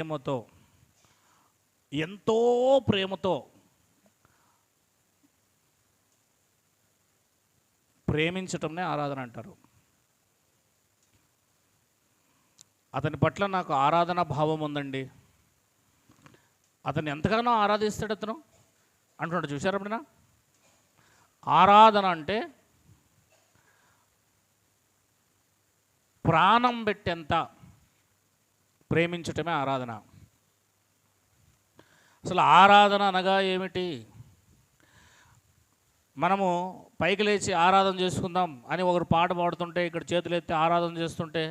ప్రేమతో, ఎంతో ప్రేమతో ప్రేమించటంనే ఆరాధన అంటారు. అతని పట్ల నాకు ఆరాధన భావం ఉందండి, అతన్ని ఎంతగానో ఆరాధిస్తాడు అతను అంటున్నాడు. చూశారు ఎప్పుడైనా? ఆరాధన అంటే ప్రాణం పెట్టేంత ప్రేమించటమే ఆరాధన. అసలు ఆరాధన అనగా ఏమిటి? మనము పైకి లేచి ఆరాధన చేసుకుందాం అని ఒకరు పాట పాడుతుంటే, ఇక్కడ చేతులు ఎత్తి ఆరాధన చేస్తుంటే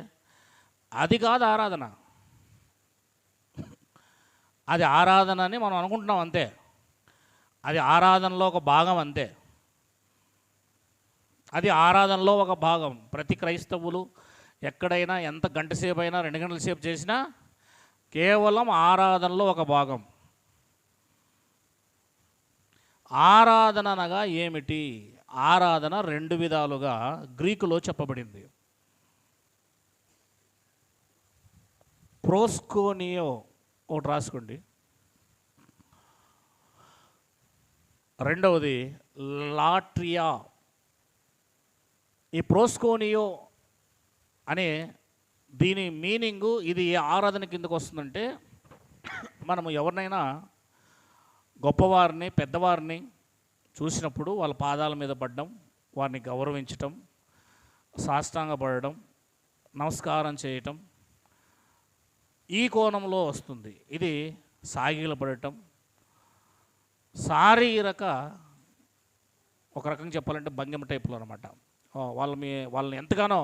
అది కాదు ఆరాధన. అది ఆరాధన అని మనం అనుకుంటున్నాం అంతే. అది ఆరాధనలో ఒక భాగం అంతే. అది ఆరాధనలో ఒక భాగం. ప్రతి క్రైస్తవులు ఎక్కడైనా ఎంత గంట సేపు అయినా 2 గంటల సేపు చేసినా కేవలం ఆరాధనలో ఒక భాగం. ఆరాధన అనగా ఏమిటి? ఆరాధన 2 విధాలుగా గ్రీకులో చెప్పబడింది. ప్రోస్కోనియో ఒకటి రాసుకోండి, రెండవది లాట్రియా. ఈ ప్రోస్కోనియో అనే దీని మీనింగు, ఇది ఏ ఆరాధన కిందకు వస్తుందంటే, మనము ఎవరినైనా గొప్పవారిని పెద్దవారిని చూసినప్పుడు వాళ్ళ పాదాల మీద పడడం, వారిని గౌరవించటం, సాష్టాంగపడడం, నమస్కారం చేయటం, ఈ కోణంలో వస్తుంది. ఇది సాగిలపడటం, శారీరక ఒక రకంగా చెప్పాలంటే భంగిమ టైపులో అనమాట. వాళ్ళని ఎంతగానో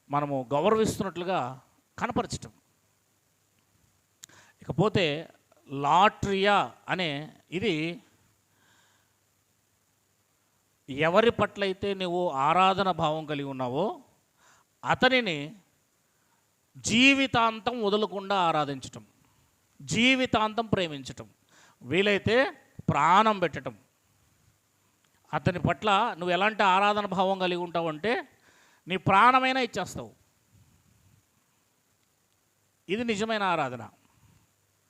మనము గౌరవిస్తున్నట్లుగా కనపరచటం. ఇకపోతే లాట్రియా అనే ఇది ఎవరి పట్లయితే నువ్వు ఆరాధన భావం కలిగి ఉన్నావో అతనిని జీవితాంతం వదలకుండా ఆరాధించటం, జీవితాంతం ప్రేమించటం, వీలైతే ప్రాణం పెట్టడం. అతని పట్ల నువ్వు ఎలాంటి ఆరాధన భావం కలిగి ఉంటావు అంటే నీ ప్రాణమైనా ఇచ్చేస్తావు. ఇది నిజమైన ఆరాధన.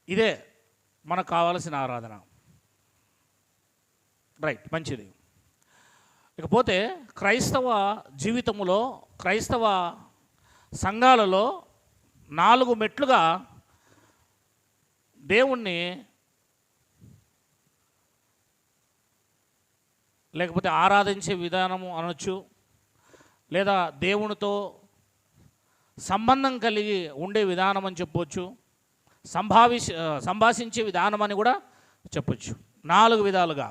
ఇదే మనకు కావాల్సిన ఆరాధన. రైట్, మంచిది. ఇకపోతే క్రైస్తవ జీవితంలో, క్రైస్తవ సంఘాలలో 4 మెట్లుగా దేవుణ్ణి, లేకపోతే ఆరాధించే విధానము అనొచ్చు, లేదా దేవునితో సంబంధం కలిగి ఉండే విధానం అని చెప్పొచ్చు, సంభాషించే విధానం అని కూడా చెప్పొచ్చు. 4 విధాలుగా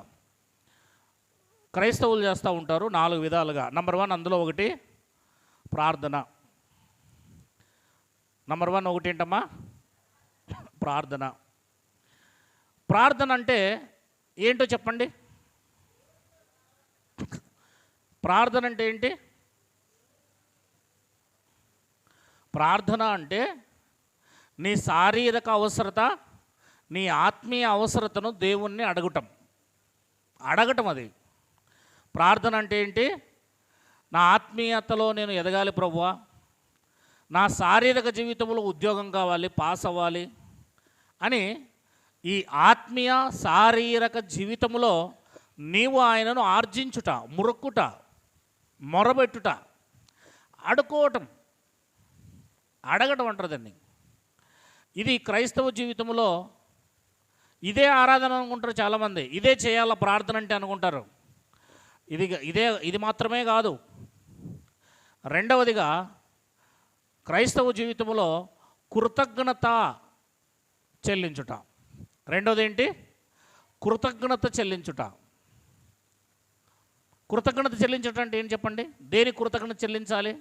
క్రైస్తవులు చేస్తూ ఉంటారు. 4 విధాలుగా. నంబర్ 1 అందులో ఒకటి ప్రార్థన. నంబర్ 1 ఒకటి ఏంటమ్మా? ప్రార్థన. ప్రార్థన అంటే ఏంటో చెప్పండి. ప్రార్థన అంటే ఏంటి? ప్రార్థన అంటే నీ శారీరక అవసరత, నీ ఆత్మీయ అవసరతను దేవుణ్ణి అడగటం. అది ప్రార్థన అంటే ఏంటి? నా ఆత్మీయతలో నేను ఎదగాలి ప్రభువా, నా శారీరక జీవితంలో ఉద్యోగం కావాలి, పాస్ అవ్వాలి అని ఈ ఆత్మీయ శారీరక జీవితంలో నీవు ఆయనను ఆర్జించుట, మురుక్కుట, మొరబెట్టుట, అడగటం అంటారు దాన్ని. ఇది క్రైస్తవ జీవితంలో ఇదే ఆరాధన అనుకుంటారు చాలామంది. ఇదే చేయాల ప్రార్థన అంటే అనుకుంటారు. ఇది మాత్రమే కాదు. రెండవదిగా క్రైస్తవ జీవితంలో కృతజ్ఞత చెల్లించుట. రెండవది ఏంటి? కృతజ్ఞత చెల్లించుట. కృతజ్ఞత చెల్లించుట అంటే ఏం చెప్పండి? దేని కృతజ్ఞత చెల్లించాలి?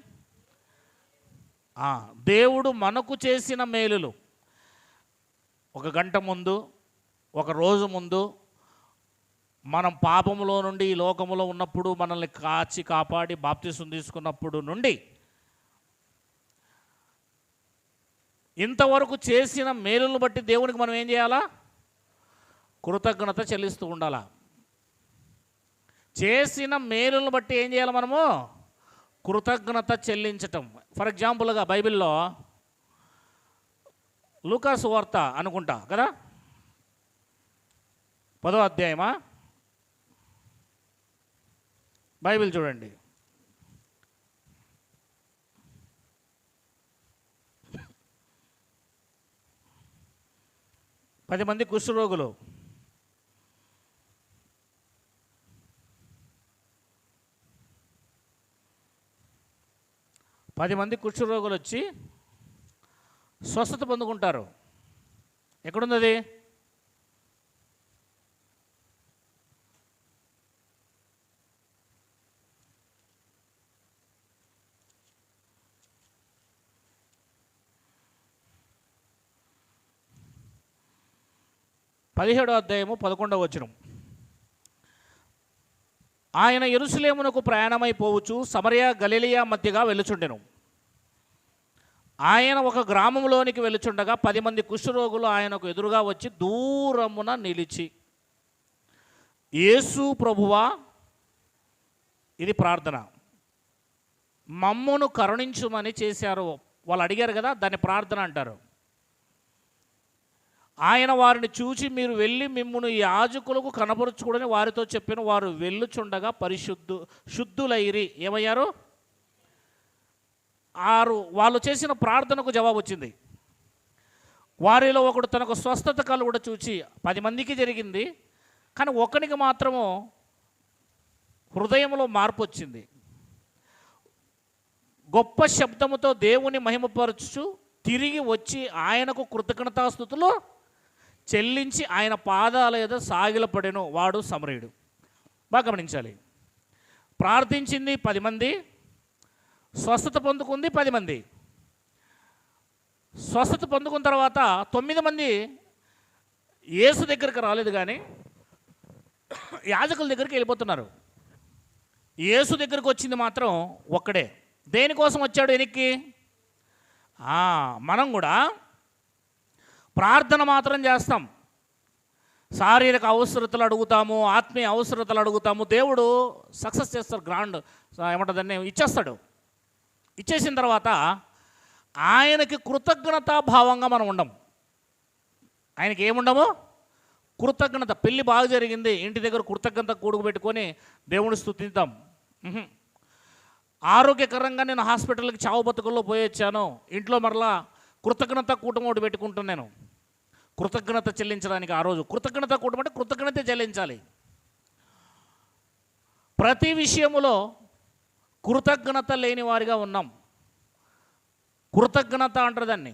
దేవుడు మనకు చేసిన మేలులు, 1 గంట ముందు, 1 రోజు ముందు, మనం పాపములో నుండి ఈ లోకములో ఉన్నప్పుడు మనల్ని కాపాడి బాప్తిసం తీసుకున్నప్పుడు నుండి ఇంతవరకు చేసిన మేలులను బట్టి దేవునికి మనం ఏం చేయాలా? కృతజ్ఞత చెల్లిస్తూ ఉండాలా. చేసిన మేలులను బట్టి ఏం చేయాలి మనము? కృతజ్ఞత చెల్లించటం. ఫర్ ఎగ్జాంపుల్గా బైబిల్లో లూకాసు వార్త అనుకుంటా కదా, 10వ అధ్యాయమా? బైబిల్ చూడండి. పది మంది కుష్ఠరోగులు, వచ్చి స్వస్థత పొందుకుంటారు. ఎక్కడుంది అది? పదిహేడో అధ్యాయము 11వ వచనం. ఆయన యెరూషలేమునకు ప్రయాణమైపోవచ్చు సమరయ గలిలయ మధ్యగా వెళ్ళుచుండెను. ఆయన ఒక గ్రామంలోనికి వెళ్ళుచుండగా 10 మంది కుష్ఠరోగులు ఆయనకు ఎదురుగా వచ్చి దూరమున నిలిచి, యేసు ప్రభువా, ఇది ప్రార్థన, మమ్మును కరుణించుమని చేశారు. వాళ్ళు అడిగారు కదా, దాన్ని ప్రార్థన అంటారు. ఆయన వారిని చూచి, మీరు వెళ్ళి మిమ్మును యాజకులకు కనపరుచుకోడని వారితో చెప్పిన. వారు వెళ్ళుచుండగా శుద్ధులైరి. ఏమయ్యారు? వాళ్ళు చేసిన ప్రార్థనకు జవాబు వచ్చింది. వారిలో ఒకడు తనకు స్వస్థత కలుగుట చూచి, 10 మందికి జరిగింది కానీ ఒకనికి మాత్రము హృదయంలో మార్పు వచ్చింది. గొప్ప శబ్దముతో దేవుని మహిమపరచు తిరిగి వచ్చి ఆయనకు కృతజ్ఞతాస్తుతులు చెల్లించి ఆయన పాదాల మీద సాగిలపడెను. వాడు సమరయుడు. బాగా గమనించాలి. ప్రార్థించింది 10 మంది, స్వస్థత పొందుకుంది 10 మంది. స్వస్థత పొందుకున్న తర్వాత 9 మంది యేసు దగ్గరికి రాలేదు, కానీ యాజకుల దగ్గరికి వెళ్ళిపోతున్నారు. యేసు దగ్గరికి వచ్చింది మాత్రం ఒక్కడే. దేనికోసం వచ్చాడు వెనక్కి? మనం కూడా ప్రార్థన మాత్రం చేస్తాం, శారీరక అవసరతలు అడుగుతాము, ఆత్మీయ అవసరతలు అడుగుతాము. దేవుడు సక్సెస్ చేస్తాడు, గ్రాండ్ ఏమంటుందని ఇచ్చేస్తాడు. ఇచ్చేసిన తర్వాత ఆయనకి కృతజ్ఞతాభావంగా మనం ఉండం. ఆయనకి ఏముండము? కృతజ్ఞత. పెళ్ళి బాగా జరిగింది, ఇంటి దగ్గర కృతజ్ఞత కూడుకు పెట్టుకొని దేవుని స్తుతిద్దాం. ఆరోగ్యకరంగా నేను హాస్పిటల్కి చావు బతుకుల్లో పోయి వచ్చాను, ఇంట్లో మరలా కృతజ్ఞత కూటమి ఒకటి పెట్టుకుంటున్నాను. కృతజ్ఞత చెల్లించడానికి ఆ రోజు కృతజ్ఞత కూటమి అంటే కృతజ్ఞత చెల్లించాలి. ప్రతి విషయములో కృతజ్ఞత లేని వారిగా ఉన్నాం. కృతజ్ఞత అంటారు దాన్ని.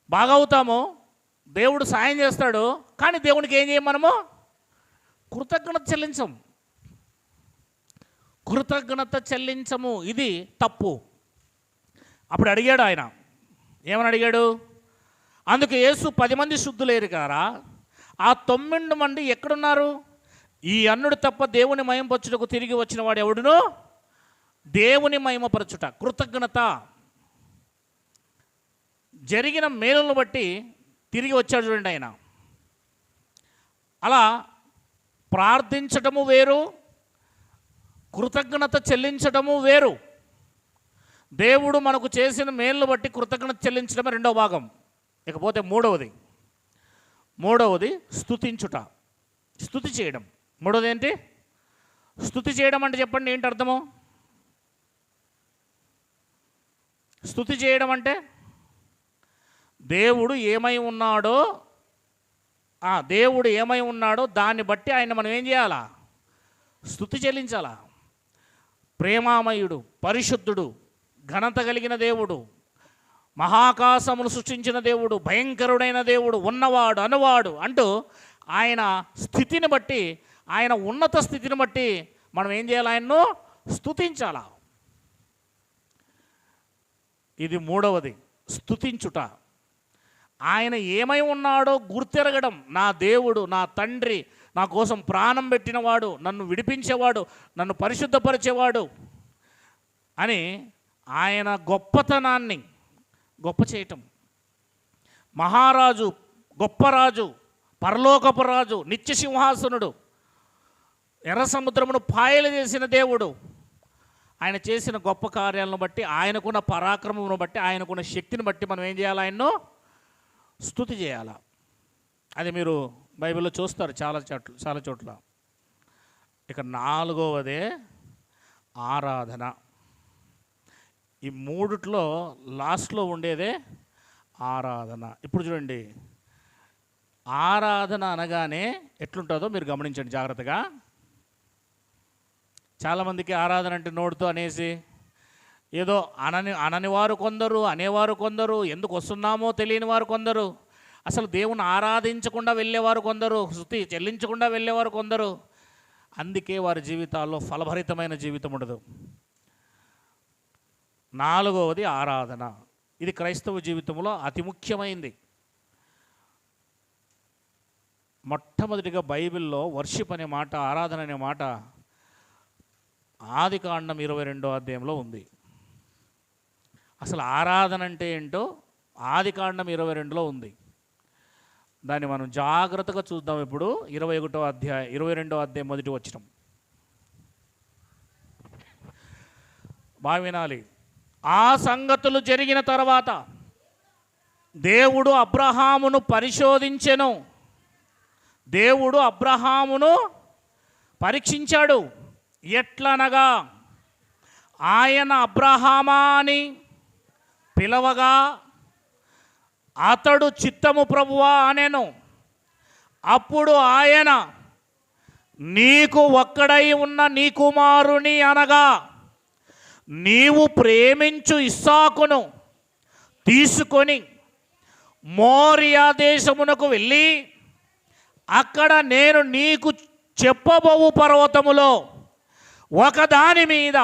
బాగా అవుతాము, దేవుడు సాయం చేస్తాడు, కానీ దేవునికి ఏం చేయం మనము? కృతజ్ఞత చెల్లించం. కృతజ్ఞత చెల్లించము, ఇది తప్పు. అప్పుడు అడిగాడు ఆయన, ఏమని అడిగాడు? అందుకు యేసు 10 మంది శుద్ధులేరు కారా, ఆ 9 మంది ఎక్కడున్నారు? ఈ అన్నుడు తప్ప దేవుని మహిమపరచుటకు తిరిగి వచ్చిన వాడు ఎవడును? దేవుని మహిమపరచుట. కృతజ్ఞత. జరిగిన మేలులను బట్టి తిరిగి వచ్చాడు చూడండి ఆయన. అలా ప్రార్థించటము వేరు, కృతజ్ఞత చెల్లించటము వేరు. దేవుడు మనకు చేసిన మేలును బట్టి కృతజ్ఞత చెల్లించడమే రెండవ భాగం. ఇకపోతే మూడవది స్తుతించుట, స్తుతి చేయడం. మూడవది ఏంటి? స్తుతి చేయడం అంటే చెప్పండి, ఏంటి అర్థము? స్తుతి చేయడం అంటే దేవుడు ఏమై ఉన్నాడో దాన్ని బట్టి ఆయన మనం ఏం చేయాలా? స్తుతి చెల్లించాలా. ప్రేమామయుడు, పరిశుద్ధుడు, ఘనత కలిగిన దేవుడు, మహాకాశమును సృష్టించిన దేవుడు, భయంకరుడైన దేవుడు, ఉన్నవాడు అనువాడు అంటూ ఆయన స్థితిని బట్టి, ఆయన ఉన్నత స్థితిని బట్టి మనం ఏం చేయాలి? ఆయన్ను స్తుతించాలా. ఇది మూడవది, స్తుతించుట. ఆయన ఏమై ఉన్నాడో గుర్తెరగడం. నా దేవుడు, నా తండ్రి, నా కోసం ప్రాణం పెట్టినవాడు, నన్ను విడిపించేవాడు, నన్ను పరిశుద్ధపరిచేవాడు అని ఆయన గొప్పతనాన్ని గొప్ప చేయటం. మహారాజు, గొప్ప రాజు, పరలోకపు రాజు, నిత్య సింహాసనుడు, ఎర్ర సముద్రమును పాయలు చేసిన దేవుడు, ఆయన చేసిన గొప్ప కార్యాలను బట్టి, ఆయనకున్న పరాక్రమమును బట్టి, ఆయనకున్న శక్తిని బట్టి మనం ఏం చేయాలి? ఆయన్ను స్తుతి చేయాలి. అది మీరు బైబిల్లో చూస్తారు చాలా చోట్ల. ఇక 4వదే ఆరాధన. ఈ మూడిట్లో లాస్ట్లో ఉండేదే ఆరాధన. ఇప్పుడు చూడండి, ఆరాధన అనగానే ఎట్లుంటుందో మీరు గమనించండి జాగ్రత్తగా. చాలామందికి ఆరాధన అంటే నోటితో అనేసి ఏదో అనని వారు కొందరు, అనేవారు కొందరు, ఎందుకు వస్తున్నామో తెలియని వారు కొందరు, అసలు దేవుని ఆరాధించకుండా వెళ్ళేవారు కొందరు, స్తుతి చెల్లించకుండా వెళ్ళేవారు కొందరు. అందుకే వారి జీవితాల్లో ఫలభరితమైన జీవితం ఉండదు. 4వది ఆరాధన. ఇది క్రైస్తవ జీవితంలో అతి ముఖ్యమైనది. మొట్టమొదటిగా బైబిల్లో వర్షిప్ అనే మాట, ఆరాధన అనే మాట ఆదికాండం 22వ అధ్యాయంలో ఉంది. అసలు ఆరాధన అంటే ఏంటో ఆదికాండం 22లో ఉంది. దాన్ని మనం జాగ్రత్తగా చూద్దాం. ఇప్పుడు 22వ అధ్యాయం మొదటి వచనం బాగా వినాలి. ఆ సంగతులు జరిగిన తర్వాత దేవుడు అబ్రహామును పరిశోధించెను. దేవుడు అబ్రహామును పరీక్షించాడు. ఎట్లనగా ఆయన అబ్రహామా అని పిలవగా అతడు చిత్తము ప్రభువా అనెను. అప్పుడు ఆయన, నీకు ఒక్కడై ఉన్న నీ కుమారుని అనగా నీవు ప్రేమించు ఇస్సాకును తీసుకొని మోరియా దేశమునకు వెళ్ళి అక్కడ నేను నీకు చెప్పబోవు పర్వతములో ఒకదాని మీద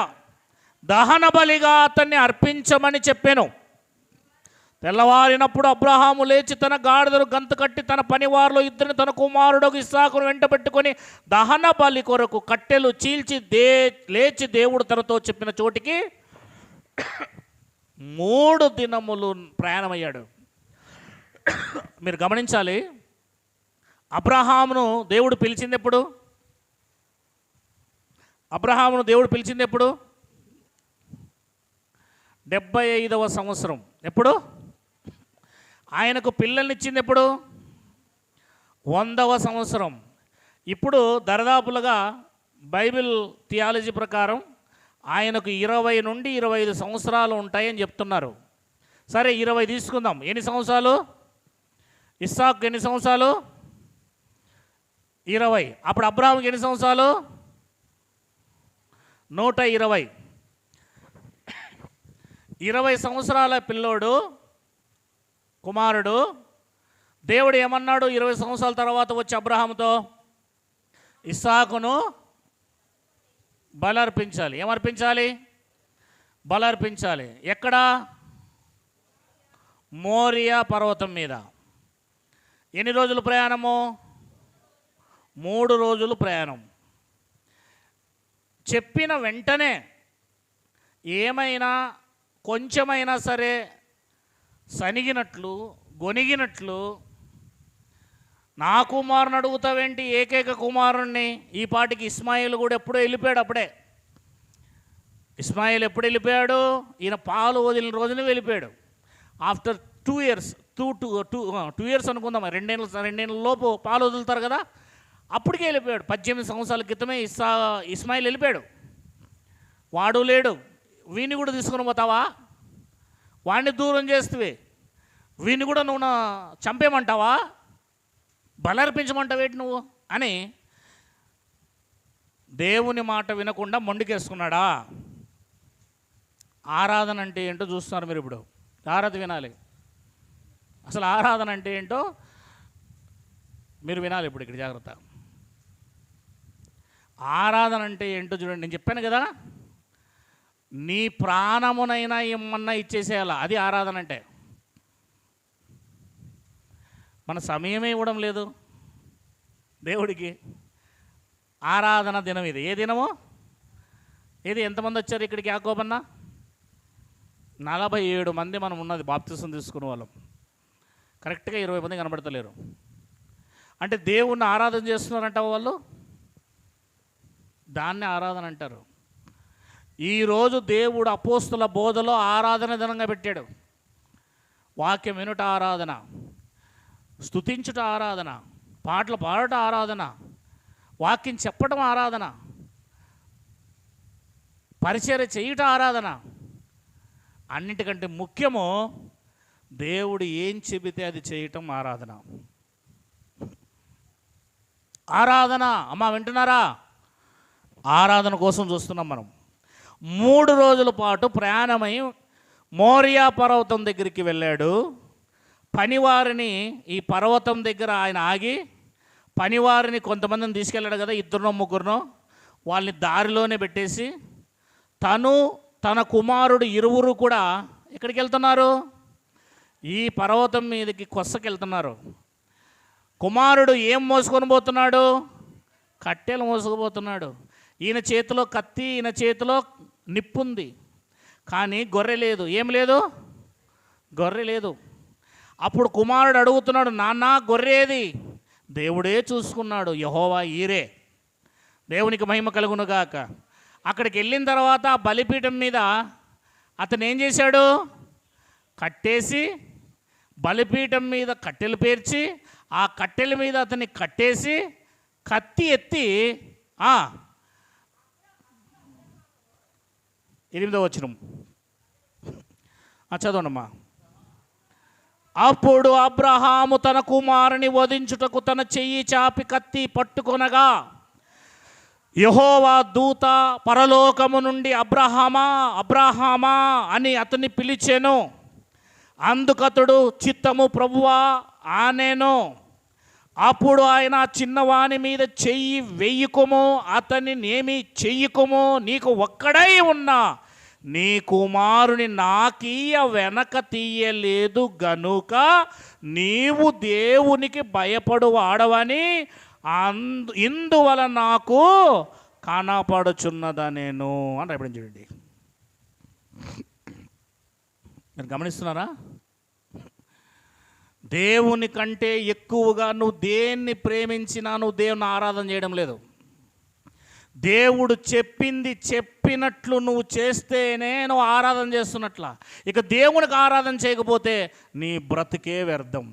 దహన బలిగా అతన్ని అర్పించమని చెప్పాను. తెల్లవారినప్పుడు అబ్రహాము లేచి తన గాడిదను గంతు కట్టి తన పనివారిలో ఇద్దరిని తన కుమారుడు ఇస్సాకును వెంట పెట్టుకొని దహన బలి కొరకు కట్టెలు చీల్చి లేచి దేవుడు తనతో చెప్పిన చోటికి 3 దినములు ప్రయాణమయ్యాడు. మీరు గమనించాలి, అబ్రహామును దేవుడు పిలిచింది ఎప్పుడు? అబ్రహామును దేవుడు పిలిచింది ఎప్పుడు? 75వ సంవత్సరం. ఎప్పుడు? ఆయనకు పిల్లల్నిచ్చింది ఎప్పుడు? 100వ సంవత్సరం. ఇప్పుడు దరిదాపులుగా బైబిల్ థియాలజీ ప్రకారం ఆయనకు 20 నుండి 25 సంవత్సరాలు ఉంటాయని చెప్తున్నారు. సరే, 20 తీసుకుందాం. ఎన్ని సంవత్సరాలు? ఇస్సాకు ఎన్ని సంవత్సరాలు? 20. అప్పుడు అబ్రహాముకి ఎన్ని సంవత్సరాలు? 120. 20 సంవత్సరాల పిల్లోడు, కుమారుడు. దేవుడు ఏమన్నాడు 20 సంవత్సరాల తర్వాత వచ్చి అబ్రహాముతో? ఇస్సాకును బలర్పించాలి. ఏమర్పించాలి? బలర్పించాలి. ఎక్కడ? మోరియా పర్వతం మీద. ఎన్ని రోజులు ప్రయాణము? 3 రోజులు ప్రయాణం. చెప్పిన వెంటనే ఏమైనా కొంచెమైనా సరే సనిగినట్లు, గొనిగినట్లు, నా కుమారుని అడుగుతావేంటి, ఏకైక కుమారుణ్ణి, ఈ పాటికి ఇస్మాయిల్ కూడా ఎప్పుడో వెళ్ళిపోయాడు. అప్పుడే ఇస్మాయిల్ ఎప్పుడు వెళ్ళిపోయాడు? ఈయన పాలు వదిలిన రోజున వెళ్ళిపోయాడు. ఆఫ్టర్ 2 years, 2 years అనుకుందాం, 2 ఏళ్ళ లోపు పాలు వదులుతారు కదా, అప్పటికే వెళ్ళిపోయాడు. 18 సంవత్సరాల క్రితమే ఇస్మాయిల్ వెళ్ళిపోయాడు. వాడు లేడు. వీడిని కూడా తీసుకుని పోతావా? వాడిని దూరం చేస్తే వీడిని కూడా నువ్వు చంపేయమంటావా? బలర్పించమంటావేంటి నువ్వు అని దేవుని మాట వినకుండా మొండికేసుకున్నాడా? ఆరాధన అంటే ఏంటో చూస్తున్నారు మీరు. ఇప్పుడు ఆరాధన వినాలి. అసలు ఆరాధన అంటే ఏంటో మీరు వినాలి. ఇప్పుడు ఇక్కడ జాగ్రత్త. ఆరాధన అంటే ఏంటో చూడండి. నేను చెప్పాను కదా, నీ ప్రాణమునైనా ఏమన్నా ఇచ్చేసేయాల. అది ఆరాధన అంటే. మన సమయమే ఇవ్వడం లేదు దేవుడికి. ఆరాధన దినం ఇది. ఏ దినము ఇది? ఎంతమంది వచ్చారు ఇక్కడికి? యాకోబన్న 47 మంది మనం ఉన్నది బాప్తిసం తీసుకునే వాళ్ళం. కరెక్ట్గా 20 మంది కనబడతలేరు. అంటే దేవుణ్ణి ఆరాధన చేస్తున్నారంట వాళ్ళు. దాన్ని ఆరాధన అంటారు. ఈరోజు దేవుడు అపోస్తుల బోధలో ఆరాధన దినంగా పెట్టాడు. వాక్యం వినుట ఆరాధన, స్తుతించుట ఆరాధన, పాటలు పాడుట ఆరాధన, వాక్యం చెప్పడం ఆరాధన, పరిచర్య చేయుట ఆరాధన. అన్నిటికంటే ముఖ్యము దేవుడు ఏం చెబితే అది చేయటం ఆరాధన. ఆరాధన అమ్మ వింటున్నారా? ఆరాధన కోసం చూస్తున్నాం మనం. 3 రోజుల పాటు ప్రయాణమై మోరియా పర్వతం దగ్గరికి వెళ్ళాడు. పనివారిని ఈ పర్వతం దగ్గర ఆయన ఆగి పనివారిని కొంతమందిని తీసుకెళ్ళాడు కదా, 2 3, వాళ్ళని దారిలోనే పెట్టేసి తను తన కుమారుడు ఇరువురు కూడా ఎక్కడికి వెళ్తున్నారు? ఈ పర్వతం మీదకి కొස්සకెళ్తున్నారు. కుమారుడు ఏం మోసుకొని పోతున్నాడు? కట్టెలు మోసుకుపోతున్నాడు. ఈయన చేతిలో కత్తి, ఈయన చేతిలో నిప్పుంది, కానీ గొర్రె లేదు. ఏం లేదు? గొర్రె లేదు. అప్పుడు కుమారుడు అడుగుతున్నాడు, నాన్న గొర్రె ఏది? దేవుడే చూసుకున్నాడు, యెహోవా ఈరే. దేవునికి మహిమ కలుగునుగాక. అక్కడికి వెళ్ళిన తర్వాత బలిపీఠం మీద అతను ఏం చేశాడు? కట్టేసి బలిపీఠం మీద కట్టెలు పేర్చి ఆ కట్టెల మీద అతన్ని కట్టేసి కత్తి ఎత్తి 8వ వచనం చదవండమ్మా. అప్పుడు అబ్రహాము తన కుమారుని వధించుటకు తన చెయ్యి చాపి కత్తి పట్టుకొనగా యెహోవా దూత పరలోకము నుండి అబ్రహామా అబ్రహామా అని అతన్ని పిలిచెను. అందుకతడు చిత్తము ప్రభువా ఆనెను. అప్పుడు ఆయన చిన్నవాని మీద చెయ్యి వెయ్యకుము, అతన్ని నేమి చెయ్యకుము, నీకు ఒక్కడై ఉన్నా నీ కుమారుని నాకీయ వెనక తీయలేదు గనుక నీవు దేవునికి భయపడు వాడవని ఇందువల నాకు కనపడుచున్నదా నేను అని రాయబడింది. చూడండి, మీరు గమనిస్తున్నారా? దేవుని కంటే ఎక్కువగా నువ్వు దేన్ని ప్రేమించినా నువ్వు దేవుని ఆరాధన చేయడం లేదు. దేవుడు చెప్పింది చెప్పినట్లు నువ్వు చేస్తేనే నువ్వు ఆరాధన చేస్తున్నట్ల. ఇక దేవునికి ఆరాధన చేయకపోతే నీ బ్రతికే వ్యర్థం.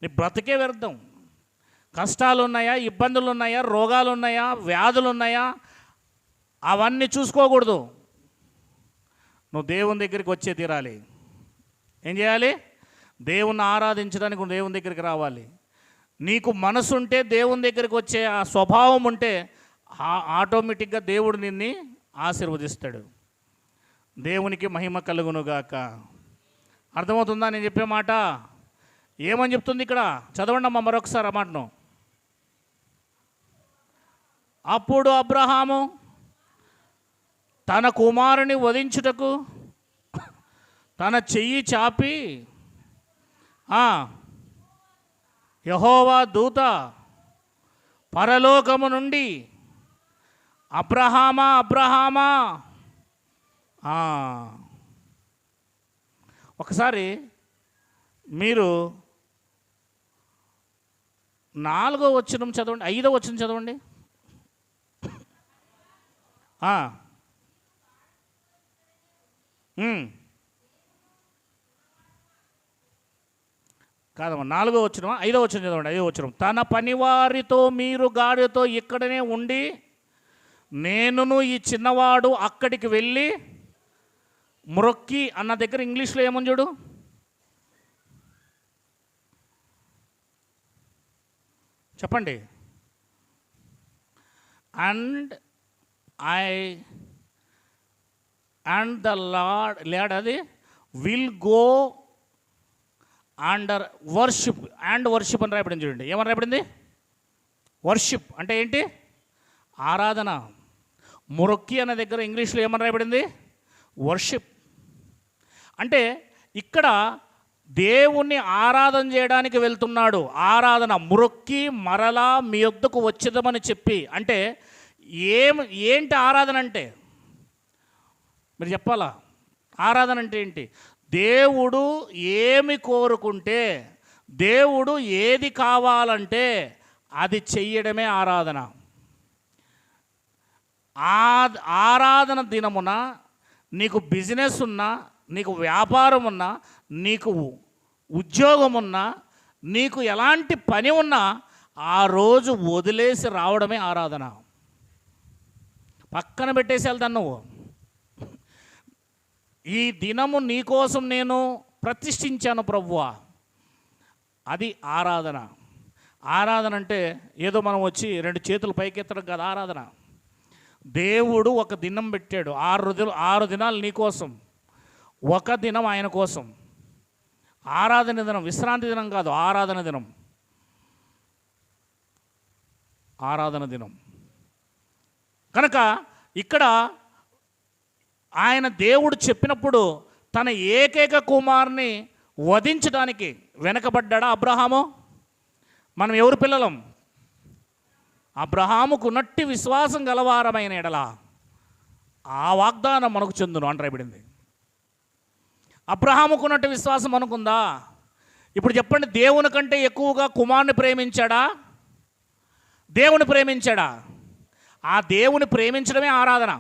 నీ బ్రతికే వ్యర్థం. కష్టాలు ఉన్నాయా, ఇబ్బందులు ఉన్నాయా, రోగాలు ఉన్నాయా, వ్యాధులు ఉన్నాయా, అవన్నీ చూసుకోకూడదు. నువ్వు దేవుని దగ్గరికి వచ్చే తీరాలి. ఏం చేయాలి? దేవుణ్ణి ఆరాధించడానికి నువ్వు దేవుని దగ్గరికి రావాలి. నీకు మనసు ఉంటే దేవుని దగ్గరికి వచ్చే ఆ స్వభావం ఉంటే ఆటోమేటిక్గా దేవుడు నిన్ను ఆశీర్వదిస్తాడు. దేవునికి మహిమ కలుగునుగాక. అర్థమవుతుందా నేను చెప్పే మాట? ఏమని చెప్తుంది ఇక్కడ? చదవండి అమ్మా మరొకసారి ఆ మాటను. అప్పుడు అబ్రహాము తన కుమారుని వధించుటకు తన చెయ్యి చాపి యెహోవా దూత పరలోకము నుండి అబ్రహామా అబ్రహామా. ఒకసారి మీరు 4వ వచనం చదవండి, 5వ వచనం చదవండి. కాదమ్మా, 4వ వచనమా 5వ వచనం చదవండి. 5వ వచనం. తన పనివారితో మీరు గాడితో ఇక్కడనే ఉండి నేనును ఈ చిన్నవాడు అక్కడికి వెళ్ళి మ్రొక్కి అన్న దగ్గర ఇంగ్లీష్లో ఏమని చూడు. చెప్పండి. అండ్ ద లార్డ్ అది will go under worship and worship అని రాయబడింది. చూడండి ఏమని రాయబడింది? వర్షిప్ అంటే ఏంటి? ఆరాధన. మొరొక్కి అనే దగ్గర ఇంగ్లీష్లో ఏమని రాయబడింది? వర్షిప్. అంటే ఇక్కడ దేవుణ్ణి ఆరాధన చేయడానికి వెళ్తున్నాడు. ఆరాధన మొరొక్కి మరలా మీ యొద్దకు వచ్చేదమని చెప్పి. అంటే ఏంటి ఆరాధన అంటే? మీరు చెప్పాలా? ఆరాధన అంటే ఏంటి? దేవుడు ఏమి కోరుకుంటే, దేవుడు ఏది కావాలంటే అది చెయ్యడమే ఆరాధన. ఆరాధన దినమున నీకు బిజినెస్ ఉన్నా, నీకు వ్యాపారం ఉన్నా, నీకు ఉద్యోగం ఉన్నా, నీకు ఎలాంటి పని ఉన్నా ఆ రోజు వదిలేసి రావడమే ఆరాధన. పక్కన పెట్టేసి వెళ్తాను నువ్వు. ఈ దినము నీకోసం నేను ప్రతిష్ఠించాను ప్రభువా, అది ఆరాధన. ఆరాధన అంటే ఏదో మనం వచ్చి 2 చేతులు పైకెత్తడం కాదు ఆరాధన. దేవుడు ఒక దినం పెట్టాడు, 6 దినాలు నీ కోసం, ఒక దినం ఆయన కోసం. ఆరాధన దినం, విశ్రాంతి దినం కాదు, ఆరాధన దినం. ఆరాధన దినం కనుక ఇక్కడ ఆయన దేవుడు చెప్పినప్పుడు తన ఏకైక కుమారుని వధించడానికి వెనకబడ్డాడా అబ్రహాము? మనం ఎవరు పిల్లలం? అబ్రహాముకు నట్టి విశ్వాసం గలవారమైన ఎడల ఆ వాగ్దానం మనకు చెందును అని రాయబడింది. అబ్రహాముకు నట్టి విశ్వాసం మనకుందా? ఇప్పుడు చెప్పండి, దేవుని కంటే ఎక్కువగా కుమారుని ప్రేమించాడా? దేవుని ప్రేమించాడా? ఆ దేవుని ప్రేమించడమే ఆరాధన.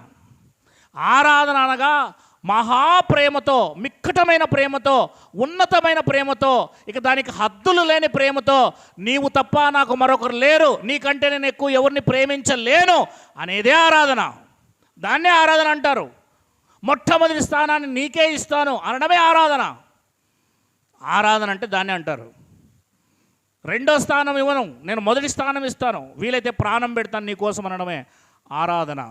ఆరాధన అనగా మహాప్రేమతో, మిక్కటమైన ప్రేమతో, ఉన్నతమైన ప్రేమతో, ఇక దానికి హద్దులు లేని ప్రేమతో, నీవు తప్ప నాకు మరొకరు లేరు, నీకంటే నేను ఎక్కువ ఎవరిని ప్రేమించలేను అనేదే ఆరాధన. దాన్నే ఆరాధన అంటారు. మొట్టమొదటి స్థానాన్ని నీకే ఇస్తాను అనడమే ఆరాధన. ఆరాధన అంటే దాన్నే అంటారు. 2వ స్థానం ఇవ్వను, నేను మొదటి స్థానం ఇస్తాను, వీలైతే ప్రాణం పెడతాను నీకోసం అనడమే ఆరాధన.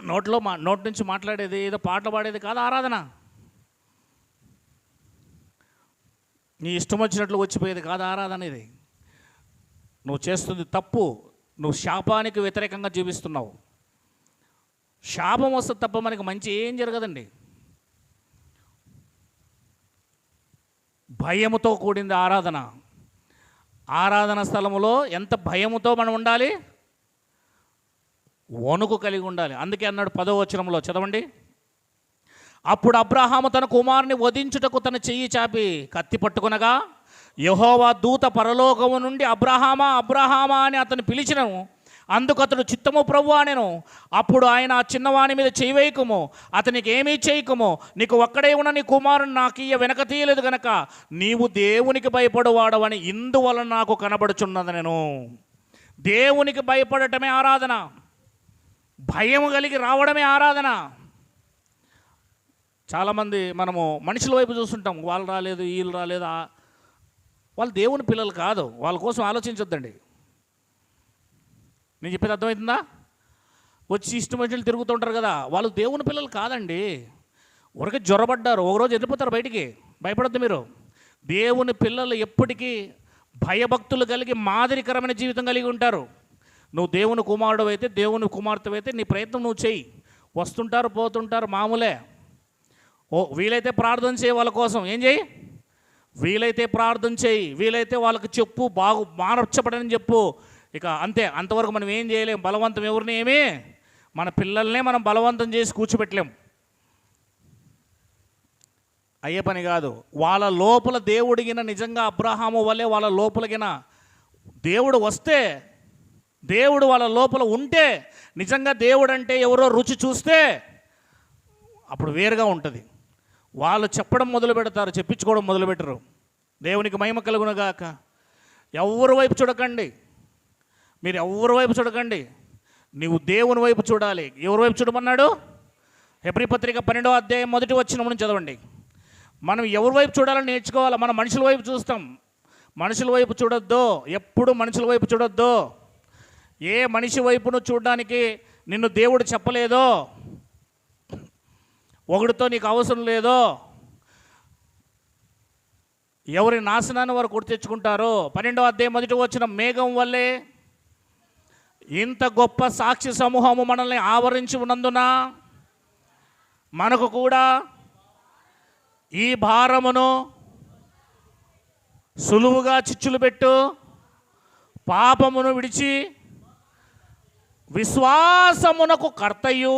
నోటి నుంచి మాట్లాడేది, ఏదో పాటలు పాడేది కాదు ఆరాధన. నీ ఇష్టం వచ్చినట్లు వచ్చిపోయేది కాదు ఆరాధన. ఇది నువ్వు చేస్తుంది తప్పు. నువ్వు శాపానికి వ్యతిరేకంగా జీవిస్తున్నావు. శాపం వస్తే తప్ప మనకి మంచి ఏం జరగదండి. భయముతో కూడింది ఆరాధన. ఆరాధన స్థలములో ఎంత భయముతో మనం ఉండాలి, వణుకు కలిగి ఉండాలి. అందుకే అన్నాడు 10వ వచనంలో, చదవండి. అప్పుడు అబ్రహాము తన కుమారుని వధించుటకు తన చెయ్యి చాపి కత్తి పట్టుకునగా యెహోవా దూత పరలోకము నుండి అబ్రహామా అబ్రహామా అని అతను పిలిచినను. అందుకు అతడు చిత్తము ప్రభువా అనెను. అప్పుడు ఆయన ఆ చిన్నవాని మీద చెయ్యి వేయకము, అతనికి ఏమీ చేయకము, నీకు ఒక్కడే ఉన్న నీ కుమారుని నాకు ఇయ్య వెనక తీయలేదు గనక నీవు దేవునికి భయపడువాడవని ఇందువలన నాకు కనబడుచున్నది. నేను దేవునికి భయపడటమే ఆరాధన. భయం కలిగి రావడమే ఆరాధన. చాలామంది మనము మనుషుల వైపు చూస్తుంటాం, వాళ్ళు రాలేదు, వీళ్ళు రాలేదు. వాళ్ళు దేవుని పిల్లలు కాదు, వాళ్ళ కోసం ఆలోచించొద్దండి. నేను చెప్పేది అర్థమవుతుందా? వచ్చి ఇష్టం వచ్చినట్లు తిరుగుతుంటారు కదా, వాళ్ళు దేవుని పిల్లలు కాదండి. ఊరికే జ్వరపడ్డారు, ఒకరోజు వెళ్ళిపోతారు బయటికి. భయపడద్దు మీరు. దేవుని పిల్లలు ఎప్పటికీ భయభక్తులు కలిగి మాదిరికరమైన జీవితం కలిగి ఉంటారు. నువ్వు దేవుని కుమారుడు అయితే, దేవుని కుమార్తె అయితే, నీ ప్రయత్నం నువ్వు చెయ్యి. వస్తుంటారు పోతుంటారు, మామూలే. వీలైతే ప్రార్థన చేయి, వాళ్ళ కోసం ఏం చేయి, వీలైతే ప్రార్థన చేయి, వీలైతే వాళ్ళకి చెప్పు, మార్చబడని చెప్పు. ఇక అంతే, అంతవరకు మనం ఏం చేయలేం. బలవంతం ఎవరిని ఏమీ, మన పిల్లల్నే మనం బలవంతం చేసి కూర్చోబెట్టలేం. అయ్యే పని కాదు. వాళ్ళ లోపల దేవుడిగిన నిజంగా అబ్రహాము వల్లే వాళ్ళ లోపలిగిన దేవుడు వస్తే, దేవుడు వాళ్ళ లోపల ఉంటే, నిజంగా దేవుడు అంటే ఎవరో రుచి చూస్తే అప్పుడు వేరుగా ఉంటుంది. వాళ్ళు చెప్పడం మొదలు పెడతారు, చెప్పించుకోవడం మొదలు పెట్టరు. దేవునికి మహిమ కలుగునగాక. ఎవరి వైపు చూడకండి, మీరు ఎవరి వైపు చూడకండి, నీవు దేవుని వైపు చూడాలి. ఎవరి వైపు చూడమన్నాడు? హెబ్రీ పత్రిక 12వ అధ్యాయం 1వ వచనం నుంచి చదవండి. మనం ఎవరి వైపు చూడాలని నేర్చుకోవాలి. మనం మనుషుల వైపు చూస్తాం. మనుషుల వైపు చూడొద్దు, ఎప్పుడు మనుషుల వైపు చూడొద్దు. ఏ మనిషి వైపును చూడడానికి నిన్ను దేవుడు చెప్పలేదో, ఒకడితో నీకు అవసరం లేదో, ఎవరి నాశనాన్ని వారు కొట్టి తెచ్చుకుంటారో. 12వ అధ్యాయం 1వ వచనం, మేఘం వల్లే ఇంత గొప్ప సాక్షి సమూహము మనల్ని ఆవరించి ఉన్నందున మనకు కూడా ఈ భారమును సులువుగా చిచ్చులు పెట్టు పాపమును విడిచి విశ్వాసమునకు కర్తయు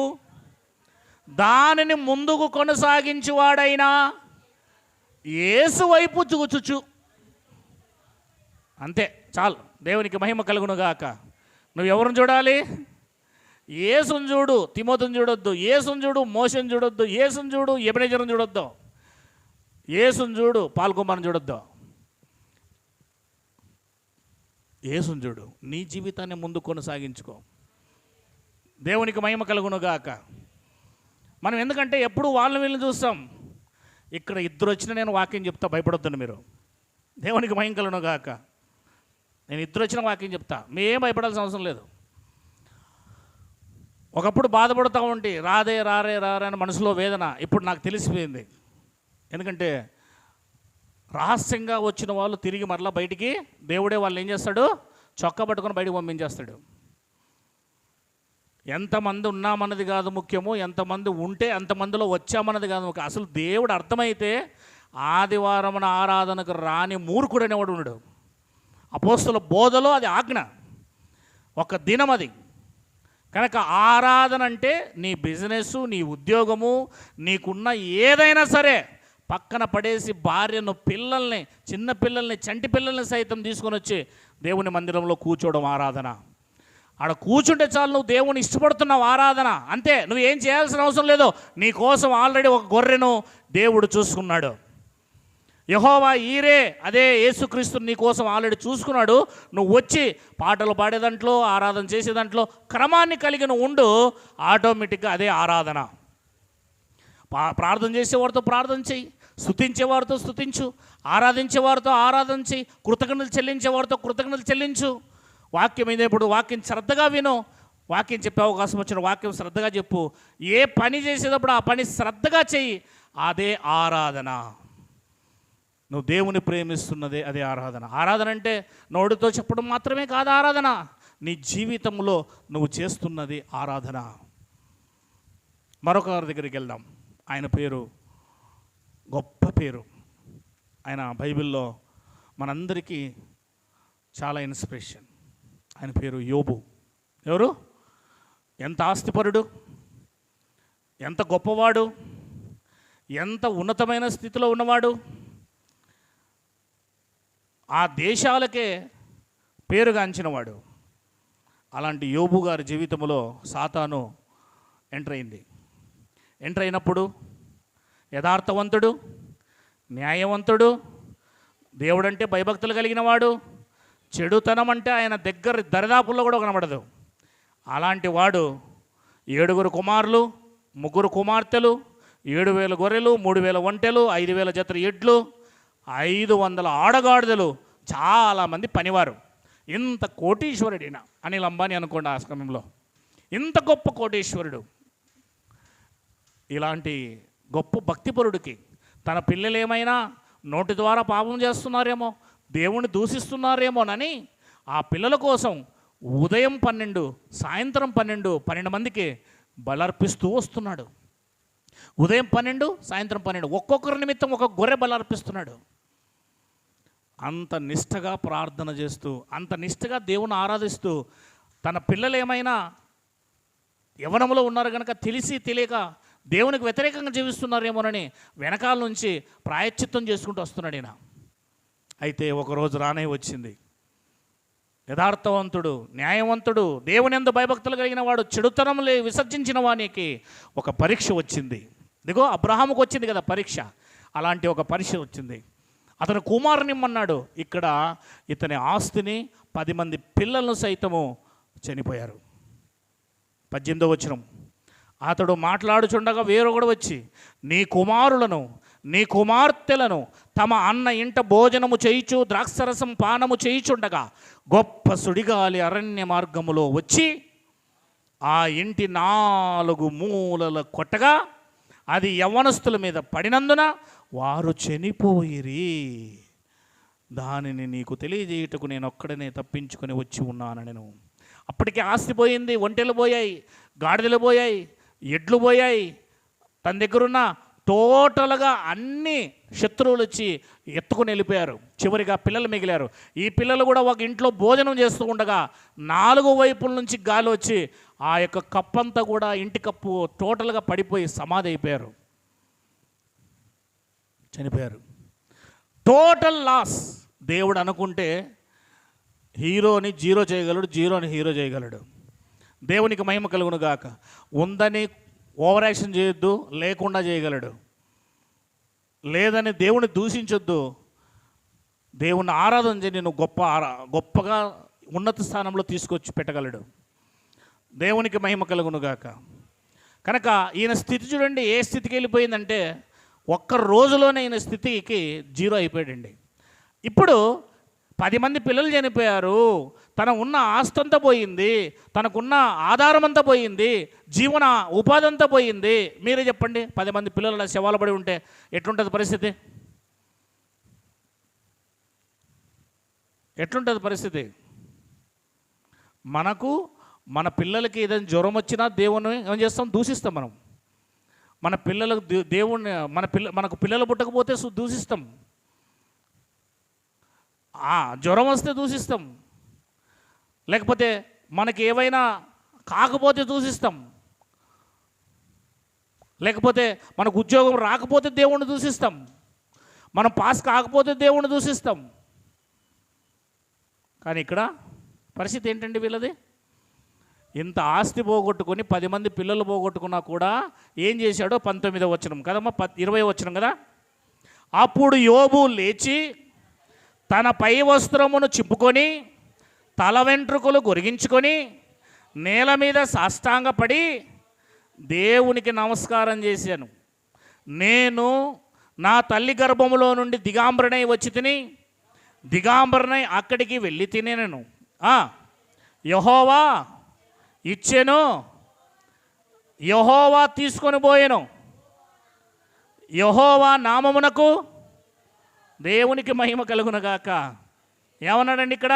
దానిని ముందుకు కొనసాగించువాడైనా యేసు వైపు చూచుచు. అంతే చాలు. దేవునికి మహిమ కలుగునుగాక. నువ్వు ఎవరిని చూడాలి? యేసుని చూడు తిమోతిని చూడొద్దు, యేసుని చూడు మోషేని చూడొద్దు, యేసుని చూడు ఎబెనెజరుని చూడొద్దు, యేసుని చూడు పాల్గొమ్మని చూడొద్దు. యేసుని చూడు, నీ జీవితాన్ని ముందు కొనసాగించుకో. దేవునికి మహిమ కలుగును గాక. మనం ఎందుకంటే ఎప్పుడు వాళ్ళని వీళ్ళని చూస్తాం. ఇక్కడ ఇద్దరు వచ్చినా నేను వాక్యం చెప్తా, భయపడొద్దండి మీరు. దేవునికి మహిమ కలుగును గాక. నేను ఇద్దరు వచ్చిన వాక్యం చెప్తా, మేం భయపడాల్సిన అవసరం లేదు. ఒకప్పుడు బాధపడుతూ ఉంటే రారే అని మనసులో వేదన. ఇప్పుడు నాకు తెలిసిపోయింది. ఎందుకంటే రహస్యంగా వచ్చిన వాళ్ళు తిరిగి మరలా బయటికి దేవుడే వాళ్ళు ఏం చేస్తాడు, చొక్కా పట్టుకొని బయటకు పంపించేస్తాడు. ఎంతమంది ఉన్నామన్నది కాదు ముఖ్యము, ఎంతమంది ఉంటే అంతమందిలో వచ్చామన్నది కాదు ముఖ్యం. అసలు దేవుడు అర్థమైతే ఆదివారమున ఆరాధనకు రాని మూర్ఖుడు అనేవాడు ఉన్నాడు. అపోస్తుల బోధలో అది ఆజ్ఞ, ఒక దినం అది. కనుక ఆరాధన అంటే నీ బిజినెస్, నీ ఉద్యోగము, నీకున్న ఏదైనా సరే పక్కన పడేసి భార్యను, పిల్లల్ని, చిన్న పిల్లల్ని, చంటి పిల్లల్ని సైతం తీసుకొని వచ్చి దేవుని మందిరంలో కూర్చోవడం ఆరాధన. ఆడ కూర్చుంటే చాలు, నువ్వు దేవుని ఇష్టపడుతున్నావు, ఆరాధన అంతే. నువ్వు ఏం చేయాల్సిన అవసరం లేదు. నీ కోసం ఆల్రెడీ ఒక గొర్రెను దేవుడు చూసుకున్నాడు. యెహోవా ఈరే, అదే యేసుక్రీస్తుని నీ కోసం ఆల్రెడీ చూసుకున్నాడు. నువ్వు వచ్చి పాటలు పాడే దాంట్లో, ఆరాధన చేసే దాంట్లో క్రమాన్ని కలిగి నువ్వు ఉండు, ఆటోమేటిక్గా అదే ఆరాధన. ప్రార్థన చేసేవారితో ప్రార్థన చెయ్యి, స్తుతించేవారితో స్తుతించు, ఆరాధించేవారితో ఆరాధన చెయ్యి, కృతజ్ఞతలు చెల్లించేవారితో కృతజ్ఞతలు చెల్లించు. వాక్యం అయినప్పుడు వాక్యం శ్రద్ధగా విను. వాక్యం చెప్పే అవకాశం వచ్చిన వాక్యం శ్రద్ధగా చెప్పు. ఏ పని చేసేటప్పుడు ఆ పని శ్రద్ధగా చెయ్యి, అదే ఆరాధన. నువ్వు దేవుని ప్రేమిస్తున్నదే అదే ఆరాధన. ఆరాధన అంటే నోటితో చెప్పడం మాత్రమే కాదు ఆరాధన, నీ జీవితంలో నువ్వు చేస్తున్నది ఆరాధన. మరొక వారి దగ్గరికి వెళ్దాం. ఆయన పేరు గొప్ప పేరు. ఆయన బైబిల్లో మనందరికీ చాలా ఇన్స్పిరేషన్. ఆయన పేరు యోబు. ఎవరు? ఎంత ఆస్తిపరుడు, ఎంత గొప్పవాడు, ఎంత ఉన్నతమైన స్థితిలో ఉన్నవాడు. ఆ దేశాలకే పేరుగాంచినవాడు. అలాంటి యోబు గారి జీవితంలో సాతాను ఎంటర్ అయినప్పుడు యథార్థవంతుడు, న్యాయవంతుడు, దేవుడంటే భయభక్తులు కలిగిన వాడు, చెడుతనం అంటే ఆయన దగ్గర దరిదాపుల్లో కూడా కనబడదు. అలాంటి వాడు 7 కుమారులు, 3 కుమార్తెలు, 7,000 గొర్రెలు, 3,000 ఒంటెలు, 5,000 జతల ఎడ్లు, 500 ఆడగాడిదలు, చాలామంది పనివారు. ఇంత కోటీశ్వరుడిన అనిల్ అంబానీ అనుకోండి. ఆ సమయంలో ఇంత గొప్ప కోటీశ్వరుడు, ఇలాంటి గొప్ప భక్తిపరుడికి తన పిల్లలు ఏమైనా నోటి ద్వారా పాపం చేస్తున్నారేమో, దేవుణ్ణి దూషిస్తున్నారేమోనని ఆ పిల్లల కోసం ఉదయం 12, సాయంత్రం 12 మందికి బలర్పిస్తూ వస్తున్నాడు. ఉదయం 12, సాయంత్రం 12, ఒక్కొక్కరి నిమిత్తం ఒక గొర్రె బలర్పిస్తున్నాడు. అంత నిష్టగా ప్రార్థన చేస్తూ, అంత నిష్టగా దేవుని ఆరాధిస్తూ, తన పిల్లలు ఏమైనా యవ్వనంలో ఉన్నారు కనుక తెలిసి తెలియక దేవునికి వ్యతిరేకంగా జీవిస్తున్నారేమోనని వెనకాల నుంచి ప్రాయశ్చిత్తం చేసుకుంటూ వస్తున్నాడు ఈయన. అయితే ఒకరోజు రానే వచ్చింది. యథార్థవంతుడు, న్యాయవంతుడు, దేవుని యందు భయభక్తులు కలిగిన వాడు, చెడుతనంలో విసర్జించిన వానికి ఒక పరీక్ష వచ్చింది. ఇదిగో అబ్రహాముకు వచ్చింది కదా పరీక్ష, అలాంటి ఒక పరీక్ష వచ్చింది. అతను కుమారునిమ్మన్నాడు. ఇక్కడ ఇతని ఆస్తిని 10 మంది పిల్లలను సైతము చనిపోయారు. 18వ వచనం, అతడు మాట్లాడుచుండగా వేరొకడు వచ్చి నీ కుమారులను, నీ కుమార్తెలను తమ అన్న ఇంట భోజనము చేయిచు ద్రాక్షరసం పానము చేయిచుండగా గొప్ప సుడిగాలి అరణ్య మార్గములో వచ్చి ఆ ఇంటి 4 మూలల కొట్టగా అది యవ్వనస్తుల మీద పడినందున వారు చనిపోయిరి. దానిని నీకు తెలియజేయుటకు నేను ఒక్కడనే తప్పించుకొని వచ్చి ఉన్నాను. నేను అప్పటికే ఆస్తి పోయింది, ఒంటెలు పోయాయి, గాడిదలు పోయాయి, ఎడ్లు పోయాయి, తన దగ్గరున్న టోటల్గా అన్ని శత్రువులు వచ్చి ఎత్తుకుని వెళ్ళిపోయారు. చివరిగా పిల్లలు మిగిలారు. ఈ పిల్లలు కూడా ఒక ఇంట్లో భోజనం చేస్తూ ఉండగా 4 వైపుల నుంచి గాలి వచ్చి ఆ యొక్క కప్పంతా కూడా, ఇంటి కప్పు టోటల్గా పడిపోయి సమాధి అయిపోయారు, చనిపోయారు. Total loss. దేవుడు అనుకుంటే హీరోని జీరో చేయగలడు, జీరోని హీరో చేయగలడు. దేవునికి మహిమ కలుగును గాక. ఉందని ఓవర్ యాక్షన్ చేయొద్దు, లేకుండా చేయగలడు. లేదని దేవుని దూషించొద్దు, దేవుని ఆరాధన చేయి, నేను గొప్పగా ఉన్నత స్థానంలో తీసుకొచ్చి పెట్టగలడు. దేవునికి మహిమ కలుగును గాక. కనుక ఈయన స్థితి చూడండి, ఏ స్థితికి వెళ్ళిపోయిందంటే ఒక్క రోజులోనే ఈయన స్థితికి 0 అయిపోయాడండి. ఇప్పుడు 10 మంది పిల్లలు చనిపోయారు, తన ఉన్న ఆస్తంతా పోయింది, తనకున్న ఆధారం అంతా పోయింది, జీవన ఉపాధి అంతా పోయింది. మీరే చెప్పండి, 10 మంది పిల్లలు శవాలు పడి ఉంటే ఎట్లుంటుంది పరిస్థితి? ఎట్లుంటుంది పరిస్థితి? మన పిల్లలకి ఏదైనా జ్వరం వచ్చినా దేవుని ఏం చేస్తాం? దూషిస్తాం. మన పిల్లలకు దేవుణ్ణి మనకు పిల్లలు పుట్టకపోతే దూషిస్తాం. జ్వరం వస్తే దూషిస్తాం, లేకపోతే మనకి ఏవైనా కాకపోతే దూషిస్తాం, లేకపోతే మనకు ఉద్యోగం రాకపోతే దేవుణ్ణి దూషిస్తాం, మనం పాస్ కాకపోతే దేవుణ్ణి దూషిస్తాం. కానీ ఇక్కడ పరిస్థితి ఏంటండి వీళ్ళది? ఇంత ఆస్తి పోగొట్టుకొని 10 మంది పిల్లలు పోగొట్టుకున్నా కూడా ఏం చేశాడో 19వ వచనం కదమ్మా, 20వ వచనం కదా. అప్పుడు యోబు లేచి తన పై వస్త్రమును చింపుకొని తల వెంట్రుకలు గొరిగించుకొని నేల మీద సాష్టాంగపడి దేవునికి నమస్కారం చేశాను. నేను నా తల్లి గర్భములో నుండి దిగాంబరనై వచ్చి తిని, దిగాంబరనై అక్కడికి వెళ్ళి తినేను. యెహోవా ఇచ్చెను, యెహోవా తీసుకొని పోయెను. యెహోవా నామమునకు దేవునికి మహిమ కలుగునగాక. ఏమన్నాడండి ఇక్కడ?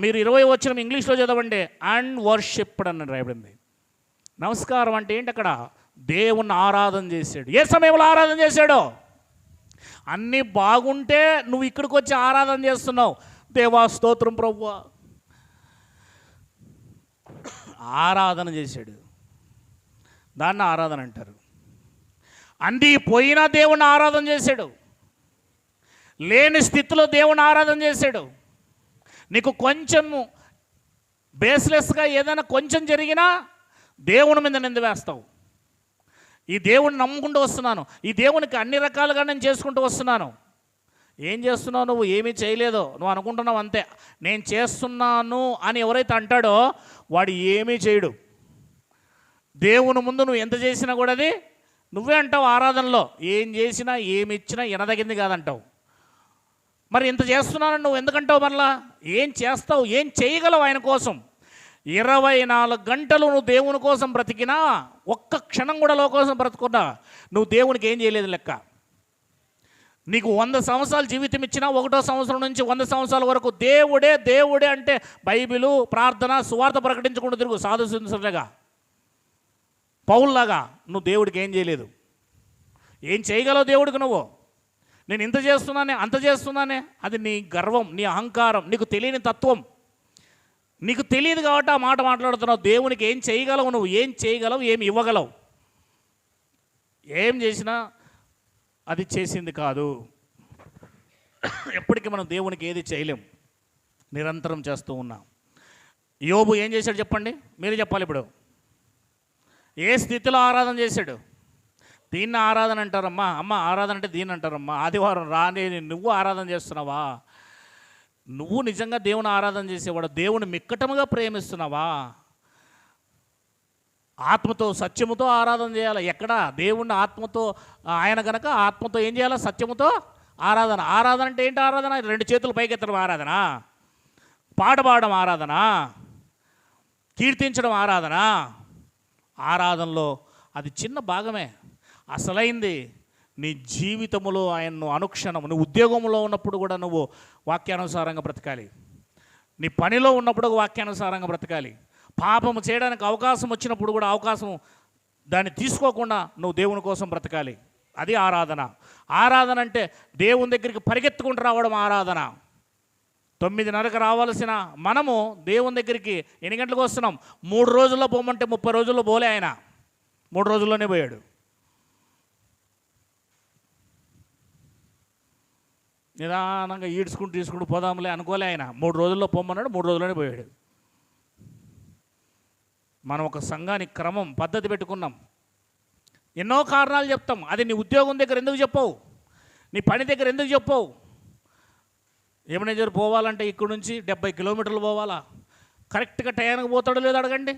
మీరు 20 వచనం ఇంగ్లీష్లో చదవండి. అండ్ వర్షిప్డ్ అని రాయబడింది. నమస్కారం అంటే ఏంటి? అక్కడ దేవుణ్ణి ఆరాధన చేశాడు. ఏ సమయంలో ఆరాధన చేశాడో? అన్నీ బాగుంటే నువ్వు ఇక్కడికి వచ్చి ఆరాధన చేస్తున్నావు. దేవా స్తోత్రం ప్రభువా, ఆరాధన చేశాడు. దాన్ని ఆరాధన అంటారు. అంది పోయినా దేవుణ్ణి ఆరాధన చేశాడు. లేని స్థితిలో దేవుణ్ణి ఆరాధన చేశాడు. నీకు కొంచెము బేస్లెస్గా ఏదైనా కొంచెం జరిగినా దేవుని మీద నింద వేస్తావు. ఈ దేవుడిని నమ్ముకుంటూ వస్తున్నాను, ఈ దేవునికి అన్ని రకాలుగా నేను చేసుకుంటూ వస్తున్నాను. ఏం చేస్తున్నావు నువ్వు? ఏమీ చేయలేదో నువ్వు అనుకుంటున్నావు అంతే. నేను చేస్తున్నాను అని ఎవరైతే అంటాడో వాడు ఏమీ చేయడు. దేవుని ముందు నువ్వు ఎంత చేసినా కూడా అది నువ్వే అంటావు. ఆరాధనలో ఏం చేసినా ఏమి ఇచ్చినా ఎనదగింది కాదంటావు. మరి ఇంత చేస్తున్నానని నువ్వు ఎందుకంటావు? మరలా ఏం చేస్తావు? ఏం చేయగలవు ఆయన కోసం? 24 గంటలు నువ్వు దేవుని కోసం బ్రతికినా, ఒక్క క్షణం కూడా లో కోసం బ్రతుకున్నా నువ్వు దేవునికి ఏం చేయలేదు లెక్క. నీకు 100 సంవత్సరాలు జీవితం ఇచ్చినా 1వ సంవత్సరం నుంచి 100 సంవత్సరాల వరకు దేవుడే దేవుడే అంటే బైబిలు, ప్రార్థన, సువార్త ప్రకటించకుండా తిరుగు సాధు సుందరులాగా, పౌల్లాగా. నువ్వు దేవుడికి ఏం చేయలేదు. ఏం చేయగలవు దేవుడికి నువ్వు? నేను ఇంత చేస్తున్నానే, అంత చేస్తున్నానే, అది నీ గర్వం, నీ అహంకారం, నీకు తెలియని తత్వం. నీకు తెలియదు కాబట్టి ఆ మాట మాట్లాడుతున్నావు. దేవునికి ఏం చేయగలవు నువ్వు? ఏం చేయగలవు? ఏమి ఇవ్వగలవు? ఏం చేసినా అది చేసింది కాదు. ఎప్పటికీ మనం దేవునికి ఏది చేయలేం, నిరంతరం చేస్తూ ఉన్నాం. యోబు ఏం చేశాడు చెప్పండి? మీరు చెప్పాలి. ఇప్పుడు ఏ స్థితిలో ఆరాధన చేశాడు? దీన్ని ఆరాధన అంటారమ్మా. అమ్మ ఆరాధన అంటే దీన్ని అంటారమ్మా. ఆదివారం రాని నువ్వు ఆరాధన చేస్తున్నావా? నువ్వు నిజంగా దేవుని ఆరాధన చేసేవాడు, దేవుని మిక్కటముగా ప్రేమిస్తున్నావా? ఆత్మతో సత్యముతో ఆరాధన చేయాలి. ఎక్కడ? దేవుణ్ణి ఆత్మతో, ఆయన కనుక ఆత్మతో ఏం చేయాలి? సత్యముతో ఆరాధన. ఆరాధన అంటే ఏంటి? ఆరాధన 2 చేతులు పైకెత్తడం ఆరాధన, పాట పాడడం ఆరాధన, కీర్తించడం ఆరాధన. ఆరాధనలో అది చిన్న భాగమే. అసలైంది నీ జీవితంలో ఆయన్ను అనుక్షణం, నువ్వు ఉద్యోగంలో ఉన్నప్పుడు కూడా నువ్వు వాక్యానుసారంగా బ్రతకాలి. నీ పనిలో ఉన్నప్పుడు వాక్యానుసారంగా బ్రతకాలి. పాపము చేయడానికి అవకాశం వచ్చినప్పుడు కూడా అవకాశం దాన్ని తీసుకోకుండా నువ్వు దేవుని కోసం బ్రతకాలి. అది ఆరాధన. ఆరాధన అంటే దేవుని దగ్గరికి పరిగెత్తుకుంటూ రావడం ఆరాధన. 9:30కి రావాల్సిన మనము దేవుని దగ్గరికి ఎన్ని గంటలకు వస్తున్నాం? 3 రోజుల్లో పోమంటే 30 రోజుల్లో పోలే. ఆయన 3 రోజుల్లోనే పోయాడు. నిదానంగా ఈడ్చుకుంటూ తీసుకుంటూ పోదాంలే అనుకోలే. ఆయన 3 రోజుల్లో పోమన్నాడు, 3 రోజుల్లోనే పోయాడు. మనం ఒక సంఘానికి క్రమం పద్ధతి పెట్టుకున్నాం. ఎన్నో కారణాలు చెప్తాం. అది నీ ఉద్యోగం దగ్గర ఎందుకు చెప్పవు, నీ పని దగ్గర ఎందుకు చెప్పవు? ఏమనేజర్ పోవాలంటే ఇక్కడ నుంచి 70 కిలోమీటర్లు పోవాలా? కరెక్ట్గా టయానికి పోతాడో లేదో అడగండి.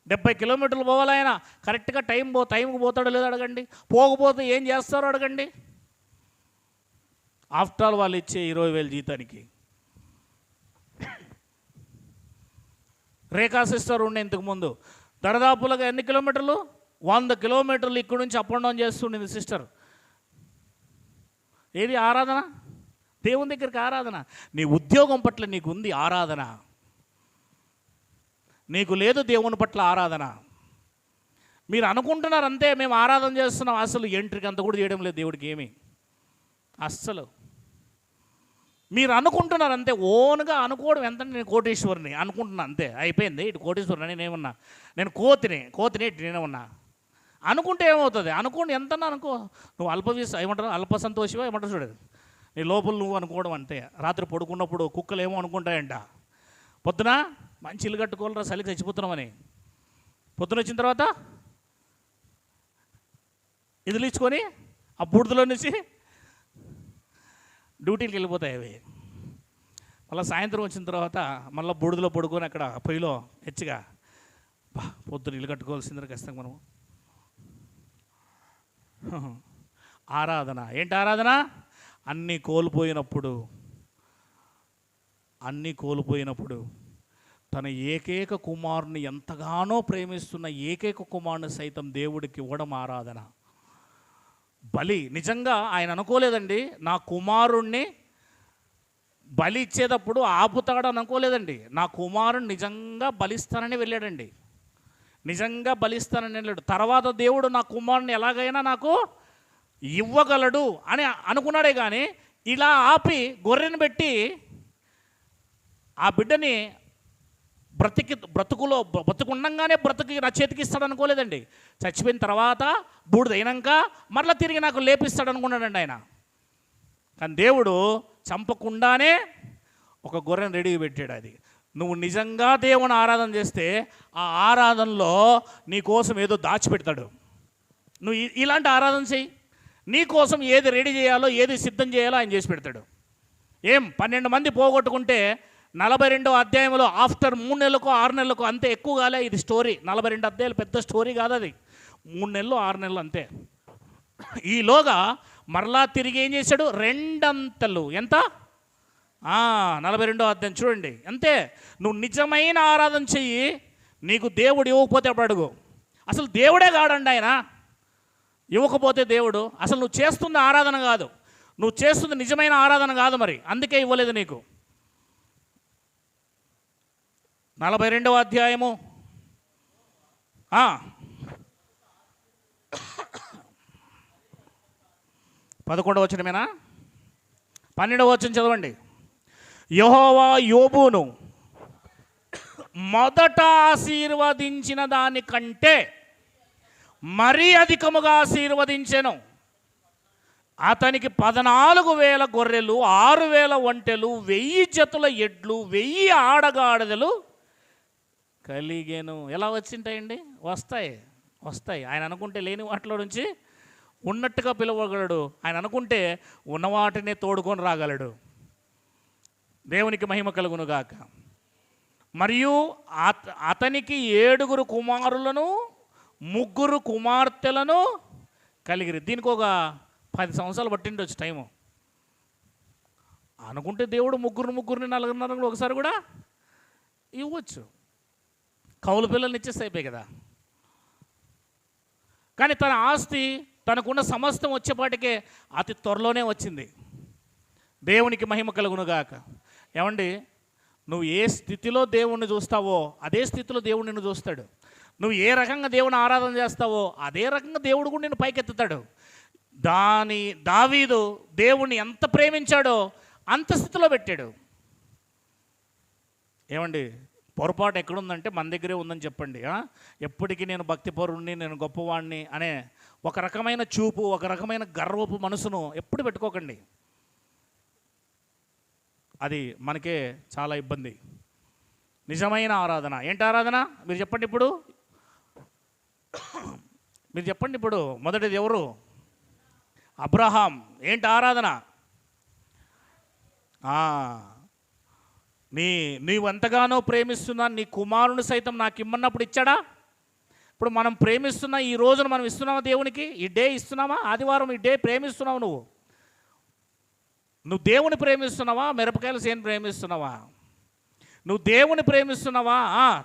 70 కిలోమీటర్లు పోవాలి ఆయన, కరెక్ట్గా టైంకి పోతాడో లేదో అడగండి. పోకపోతే ఏం చేస్తారో అడగండి. ఆఫ్టర్ ఆల్ వాళ్ళు ఇచ్చే 20,000 జీతానికి రేఖా సిస్టర్ ఉండే ఇంతకుముందు దరిదాపులుగా ఎన్ని కిలోమీటర్లు, 100 కిలోమీటర్లు ఇక్కడి నుంచి అప్ అండ్ డౌన్ చేస్తుండేది సిస్టర్. ఏది ఆరాధన? దేవుని దగ్గరికి ఆరాధన. నీ ఉద్యోగం పట్ల నీకు ఉంది ఆరాధన, నీకు లేదు దేవుని పట్ల ఆరాధన. మీరు అనుకుంటున్నారు అంతే మేము ఆరాధన చేస్తున్నాం, అసలు ఎంట్రీకి అంత కూడా చేయడం లేదు దేవుడికి ఏమి అస్సలు. మీరు అనుకుంటున్నారు అంతే, ఓన్గా అనుకోవడం ఎంత. నేను కోటేశ్వరిని అనుకుంటున్నా అంతే, అయిపోయింది. ఇటు కోటేశ్వరిని నేనేమన్నా, నేను కోతిని ఇటు నేనేమన్నా అనుకుంటే ఏమవుతుంది? అనుకోండి ఎంత అనుకో. నువ్వు ఏమంటారు, అల్ప సంతోషమో ఏమంటారు చూడదు, నీ లోపల నువ్వు అనుకోవడం అంతే. రాత్రి పడుకున్నప్పుడు కుక్కలు ఏమో అనుకుంటాయంట, పొద్దున మంచి ఇల్లు కట్టుకోవాలరా చలికి చచ్చిపోతున్నామని. పొద్దున వచ్చిన తర్వాత ఇదిలించుకొని ఆ బూడిదలో నుంచి డ్యూటీకి వెళ్ళిపోతాయి అవి. మళ్ళీ సాయంత్రం వచ్చిన తర్వాత మళ్ళీ బూడిదలో పడుకొని అక్కడ పొయ్యిలో హెచ్చుగా పొద్దున ఇల్లు కట్టుకోవాల్సిందని ఖచ్చితంగా మనం. ఆరాధన ఏంటి? ఆరాధన అన్నీ కోల్పోయినప్పుడు తన ఏకైక కుమారుని ఎంతగానో ప్రేమిస్తున్న ఏకైక కుమారుని సైతం దేవుడికి ఇవ్వడం ఆరాధన. బలి నిజంగా ఆయన అనుకోలేదండి, నా కుమారుణ్ణి బలి ఇచ్చేటప్పుడు ఆపుతాడు అనుకోలేదండి. నా కుమారుణ్ణి నిజంగా బలిస్తానని వెళ్ళాడండి, నిజంగా బలిస్తానని వెళ్ళాడు. తర్వాత దేవుడు నా కుమారుని ఎలాగైనా నాకు ఇవ్వగలడు అని అనుకున్నాడే కానీ ఇలా ఆపి గొర్రెని పెట్టి ఆ బిడ్డని బ్రతుకుండంగానే నా చేతికి ఇస్తాడు అనుకోలేదండి. చచ్చిపోయిన తర్వాత బూడిదైనాక మరలా తిరిగి నాకు లేపిస్తాడు అనుకున్నాడండి ఆయన. కానీ దేవుడు చంపకుండానే ఒక గొర్రెని రెడీగా పెట్టాడు. అది నువ్వు నిజంగా దేవుని ఆరాధన చేస్తే ఆ ఆరాధనలో నీ కోసం ఏదో దాచిపెడతాడు. నువ్వు ఇలాంటి ఆరాధన చెయ్యి, నీ కోసం ఏది రెడీ చేయాలో ఏది సిద్ధం చేయాలో ఆయన చేసి పెడతాడు. 12 మంది పోగొట్టుకుంటే 42వ అధ్యాయంలో ఆఫ్టర్ 3 నెలలకు 6 నెలలకు అంతే, ఎక్కువ కాలే ఇది స్టోరీ. 42 అధ్యాయాలు పెద్ద స్టోరీ కాదు అది, 3 నెలలు 6 నెలలు అంతే. ఈలోగా మరలా తిరిగి ఏం చేశాడు? 2 అంతలు. ఎంత? 42వ అధ్యాయం చూడండి. అంతే, నువ్వు నిజమైన ఆరాధన చెయ్యి, నీకు దేవుడు ఇవ్వకపోతే అప్పుడు అడుగు. అసలు దేవుడే కాడండి ఆయన, ఇవ్వకపోతే దేవుడు. అసలు నువ్వు చేస్తున్న ఆరాధన కాదు, నువ్వు చేస్తుంది నిజమైన ఆరాధన కాదు, మరి అందుకే ఇవ్వలేదు నీకు. 42వ అధ్యాయము 11వ వచనమేనా? 12వ వచనం చదవండి. యెహోవా యోబును మొదట ఆశీర్వదించిన దానికంటే మరీ అధికముగా ఆశీర్వదించెను. అతనికి 14,000 గొర్రెలు, 6,000 ఒంటెలు, 1000 జతుల ఎడ్లు, 1000 ఆడగాడిదలు కలిగెను. ఎలా వచ్చింటాయండి? వస్తాయి. ఆయన అనుకుంటే లేని వాటిలో నుంచి ఉన్నట్టుగా పిలవగలడు. ఆయన అనుకుంటే ఉన్న వాటినే తోడుకొని రాగలడు. దేవునికి మహిమ కలుగునుగాక. మరియు అతనికి 7 కుమారులను 3 కుమార్తెలను కలిగిరి. దీనికి ఒక 10 సంవత్సరాలు పట్టిండొచ్చు టైము. అనుకుంటే దేవుడు ముగ్గురిని 4 ఒకసారి కూడా ఇవ్వచ్చు. కౌలు పిల్లల్ని ఇచ్చేస్తే అయిపోయి కదా. కానీ తన ఆస్తి, తనకున్న సమస్తం వచ్చేపాటికే అతి త్వరలోనే వచ్చింది. దేవునికి మహిమ కలుగునుగాక. ఏమండి, నువ్వు ఏ స్థితిలో దేవుణ్ణి చూస్తావో అదే స్థితిలో దేవుడు నిన్ను చూస్తాడు. నువ్వు ఏ రకంగా దేవుని ఆరాధన చేస్తావో అదే రకంగా దేవుడు కూడా నిన్ను పైకెత్తుతాడు. దావీదు దేవుణ్ణి ఎంత ప్రేమించాడో అంత స్థితిలో పెట్టాడు. ఏమండి, పొరపాటు ఎక్కడుందంటే మన దగ్గరే ఉందని చెప్పండి. ఎప్పటికీ నేను భక్తిపరుణ్ణి, నేను గొప్పవాణ్ణి అనే ఒక రకమైన చూపు, ఒక రకమైన గర్వపు మనసును ఎప్పుడు పెట్టుకోకండి. అది మనకే చాలా ఇబ్బంది. నిజమైన ఆరాధన. ఏంటి ఆరాధన? మీరు చెప్పండి ఇప్పుడు. మీరు చెప్పండి ఇప్పుడు. మొదటిది ఎవరు? అబ్రహాం. ఏంటి ఆరాధన? నీవంతగానో ప్రేమిస్తున్నాను, నీ కుమారుని సైతం నాకు ఇమ్మన్నప్పుడు ఇచ్చాడా? ఇప్పుడు మనం ప్రేమిస్తున్న ఈ రోజును మనం ఇస్తున్నామా దేవునికి? ఈ డే ఇస్తున్నామా? ఆదివారం ఈ డే ప్రేమిస్తున్నావు నువ్వు దేవుని ప్రేమిస్తున్నావా? మిరపకాయల సేను ప్రేమిస్తున్నావా? నువ్వు దేవుని ప్రేమిస్తున్నావా?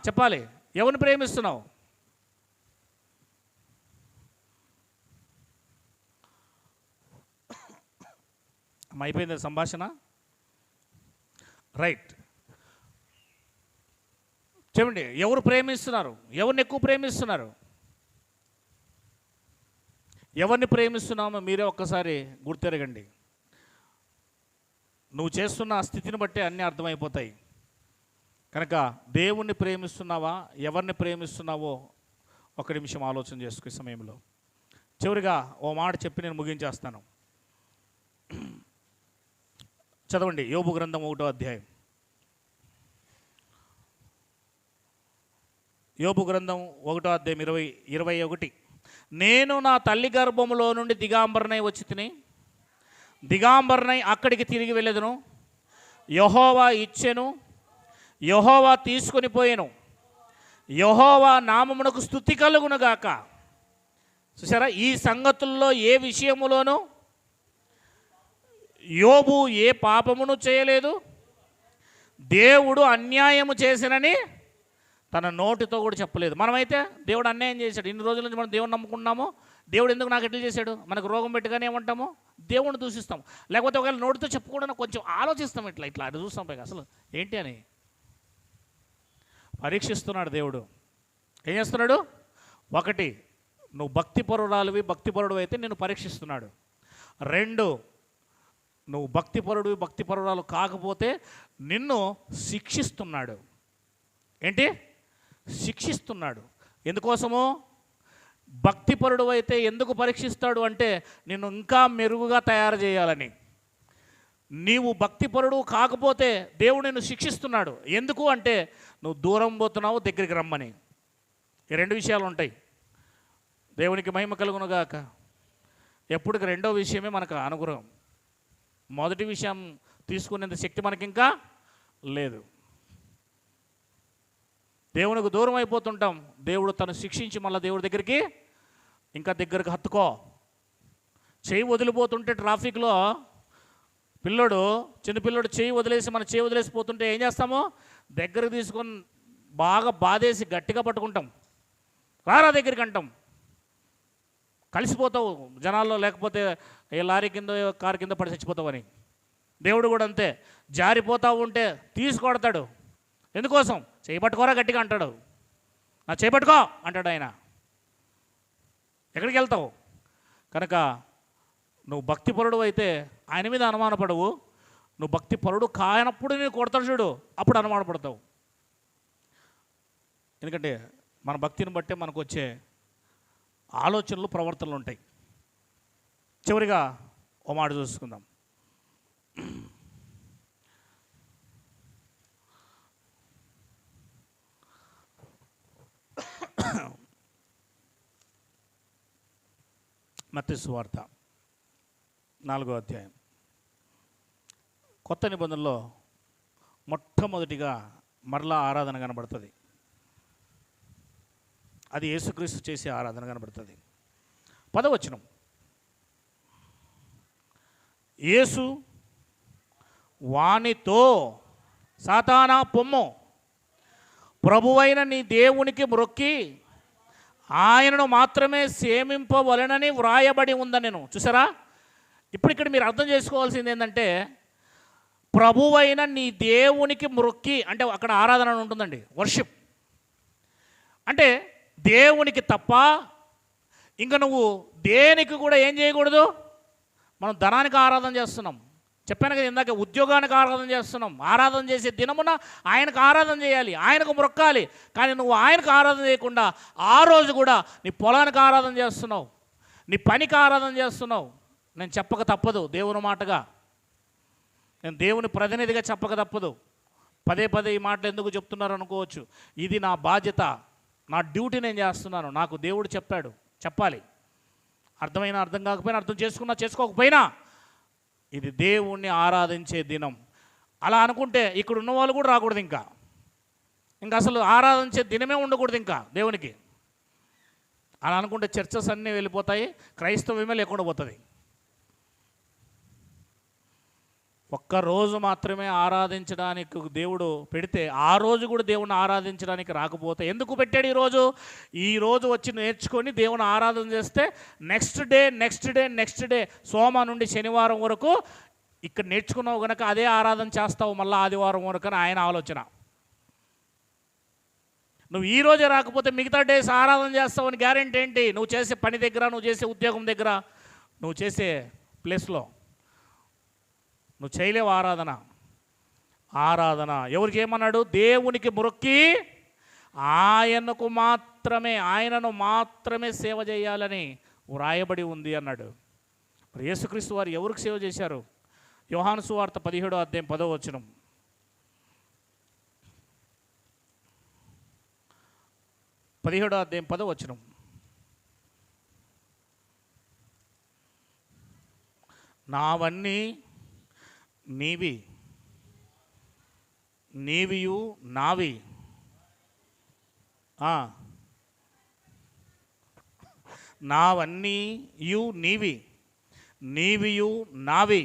చెప్పాలి. ఎవరిని ప్రేమిస్తున్నావు? అయిపోయింది సంభాషణ. రైట్. చెప్పండి, ఎవరు ప్రేమిస్తున్నారు? ఎవరిని ఎక్కువ ప్రేమిస్తున్నారు? ఎవరిని ప్రేమిస్తున్నామో మీరే ఒక్కసారి గుర్తెరగండి. నువ్వు చేస్తున్న స్థితిని బట్టి అన్నీ అర్థమైపోతాయి. కనుక దేవుణ్ణి ప్రేమిస్తున్నావా, ఎవరిని ప్రేమిస్తున్నావో ఒక నిమిషం ఆలోచన చేసుకునే సమయంలో చివరిగా ఓ మాట చెప్పి నేను ముగించేస్తాను. చదవండి యోబు గ్రంథం 1వ అధ్యాయం. యోబు గ్రంథం 1వ అధ్యాయం 21. నేను నా తల్లి గర్భములో నుండి దిగాంబరనై వచ్చి తిని దిగాంబరనై అక్కడికి తిరిగి వెళ్ళెదను. యెహోవా ఇచ్చెను, యెహోవా తీసుకొని పోయెను, యెహోవా నామమునకు స్తుతి కలుగునుగాక. చూసారా, ఈ సంగతుల్లో ఏ విషయములోనూ యోబు ఏ పాపమును చేయలేదు, దేవుడు అన్యాయము చేసినని తన నోటితో కూడా చెప్పలేదు. మనమైతే దేవుడు అన్యాయం చేశాడు, ఇన్ని రోజుల నుంచి మనం దేవుని నమ్ముకున్నాము, దేవుడు ఎందుకు నాకు ఎట్లా చేశాడు, మనకు రోగం పెట్టుగానే ఏమంటాము, దేవుడిని దూషిస్తాం. లేకపోతే ఒకవేళ నోటితో చెప్పుకోవడానికి కొంచెం ఆలోచిస్తాం, ఇట్లా అది చూస్తాం పైగా అసలు ఏంటి అని. పరీక్షిస్తున్నాడు దేవుడు. ఏం చేస్తున్నాడు? ఒకటి, నువ్వు భక్తిపరురాలువి, భక్తిపరుడు అయితే నిన్ను పరీక్షిస్తున్నాడు. 2, నువ్వు భక్తిపరుడివి, భక్తిపరురాలు కాకపోతే నిన్ను శిక్షిస్తున్నాడు. ఏంటి? శిక్షిస్తున్నాడు. ఎందుకోసము? భక్తిపరుడు అయితే ఎందుకు పరీక్షిస్తాడు అంటే నిన్ను ఇంకా మెరుగుగా తయారు చేయాలని. నీవు భక్తిపరుడు కాకపోతే దేవుడు నిన్ను శిక్షిస్తున్నాడు. ఎందుకు అంటే నువ్వు దూరం పోతున్నావు, దగ్గరికి రమ్మని. ఈ 2 విషయాలు ఉంటాయి. దేవునికి మహిమ కలుగునుగాక. ఎప్పటికి 2వ విషయమే మనకు అనుగ్రహం. మొదటి విషయం తీసుకునేంత శక్తి మనకి ఇంకా లేదు. దేవునికి దూరం అయిపోతుంటాం. దేవుడు తను శిక్షించి మళ్ళీ దేవుడి దగ్గరికి ఇంకా దగ్గరకు హత్తుకో. చేయి వదిలిపోతుంటే ట్రాఫిక్లో చిన్నపిల్లడు చేయి వదిలేసి మన చేయి వదిలేసి పోతుంటే ఏం చేస్తాము? దగ్గరకు తీసుకొని బాగా బాధేసి గట్టిగా పట్టుకుంటాం, రారా దగ్గరికి అంటాం. కలిసిపోతావు జనాల్లో, లేకపోతే ఏ లారీ కింద కారు కింద పడి చచ్చిపోతావని. దేవుడు కూడా అంతే, జారిపోతూ ఉంటే తీసుకొడతాడు. ఎందుకోసం? చేయబట్టుకోరా గట్టిగా అంటాడు. నా చేయబట్టుకో అంటాడు ఆయన. ఎక్కడికి వెళ్తావు? కనుక నువ్వు భక్తిపరుడు అయితే ఆయన మీద అనుమానపడవు. నువ్వు భక్తిపరుడు కానప్పుడు నేను కొడతాడు చూడు, అప్పుడు అనుమానపడతావు. ఎందుకంటే మన భక్తిని బట్టే మనకు వచ్చే ఆలోచనలు, ప్రవర్తనలు ఉంటాయి. చివరిగా ఓ మాట చూసుకుందాం. మత్తయి సువార్త 4వ అధ్యాయం. కొత్త నిబంధనలో మొట్టమొదటిగా మరలా ఆరాధన కనబడుతుంది. అది యేసుక్రీస్తు చేసే ఆరాధన కనబడుతుంది. 10వ వచనం. యేసు వానితో, సాతానా పొమ్ము, ప్రభువైన నీ దేవునికి మ్రొక్కి ఆయనను మాత్రమే సేవింపవలెనని వ్రాయబడి ఉందనెను. చూసారా, ఇప్పుడు ఇక్కడ మీరు అర్థం చేసుకోవాల్సింది ఏంటంటే, ప్రభువైన నీ దేవునికి మ్రొక్కి అంటే అక్కడ ఆరాధన ఉంటుందండి, వర్షిప్. అంటే దేవునికి తప్ప ఇంకా నువ్వు దేనికి కూడా ఏం చేయకూడదు. మనం ధనానికి ఆరాధన చేస్తున్నాం, చెప్పాను కదా ఇందాక, ఉద్యోగానికి ఆరాధన చేస్తున్నాం. ఆరాధన చేసే దినమున ఆయనకు ఆరాధన చేయాలి, ఆయనకు మొక్కాలి. కానీ నువ్వు ఆయనకు ఆరాధన చేయకుండా ఆ రోజు కూడా నీ పొలానికి ఆరాధన చేస్తున్నావు, నీ పనికి ఆరాధన చేస్తున్నావు. నేను చెప్పక తప్పదు, దేవుని మాటగా, నేను దేవుని ప్రతినిధిగా చెప్పక తప్పదు. పదే పదే ఈ మాటలు ఎందుకు చెప్తున్నారు అనుకోవచ్చు. ఇది నా బాధ్యత, నా డ్యూటీ నేను చేస్తున్నాను. నాకు దేవుడు చెప్పాడు, చెప్పాలి. అర్థమైనా అర్థం కాకపోయినా, అర్థం చేసుకున్నా చేసుకోకపోయినా, ఇది దేవుణ్ణి ఆరాధించే దినం. అలా అనుకుంటే ఇక్కడ ఉన్న వాళ్ళు కూడా రాకూడదు. ఇంకా అసలు ఆరాధించే దినమే ఉండకూడదు ఇంకా దేవునికి. అలా అనుకుంటే చర్చస్ అన్నీ వెళ్ళిపోతాయి, క్రైస్తవ్యమే లేకుండా పోతుంది. ఒక్కరోజు మాత్రమే ఆరాధించడానికి దేవుడు పెడితే, ఆ రోజు కూడా దేవుని ఆరాధించడానికి రాకపోతే ఎందుకు పెట్టాడు? ఈరోజు వచ్చి నేర్చుకొని దేవుని ఆరాధన చేస్తే నెక్స్ట్ డే సోమ నుండి శనివారం వరకు ఇక్కడ నేర్చుకున్నావు కనుక అదే ఆరాధన చేస్తావు మళ్ళీ ఆదివారం వరకు అని ఆయన ఆలోచన. నువ్వు ఈరోజే రాకపోతే మిగతా డేస్ ఆరాధన చేస్తావని గ్యారెంటీ ఏంటి? నువ్వు చేసే పని దగ్గర, నువ్వు చేసే ఉద్యోగం దగ్గర, నువ్వు చేసే ప్లేస్లో నువ్వు చేయలేవు ఆరాధన. ఎవరికి ఏమన్నాడు? దేవునికి మొక్కి ఆయనను మాత్రమే సేవ చేయాలని వ్రాయబడి ఉంది అన్నాడు. మరి యేసుక్రీస్తు వారు ఎవరికి సేవ చేశారు? యోహాను సువార్త 17వ అధ్యాయం 10వ వచనం. నావన్నీ నీవియు నావి. నావన్నీయు నీవియు నావి,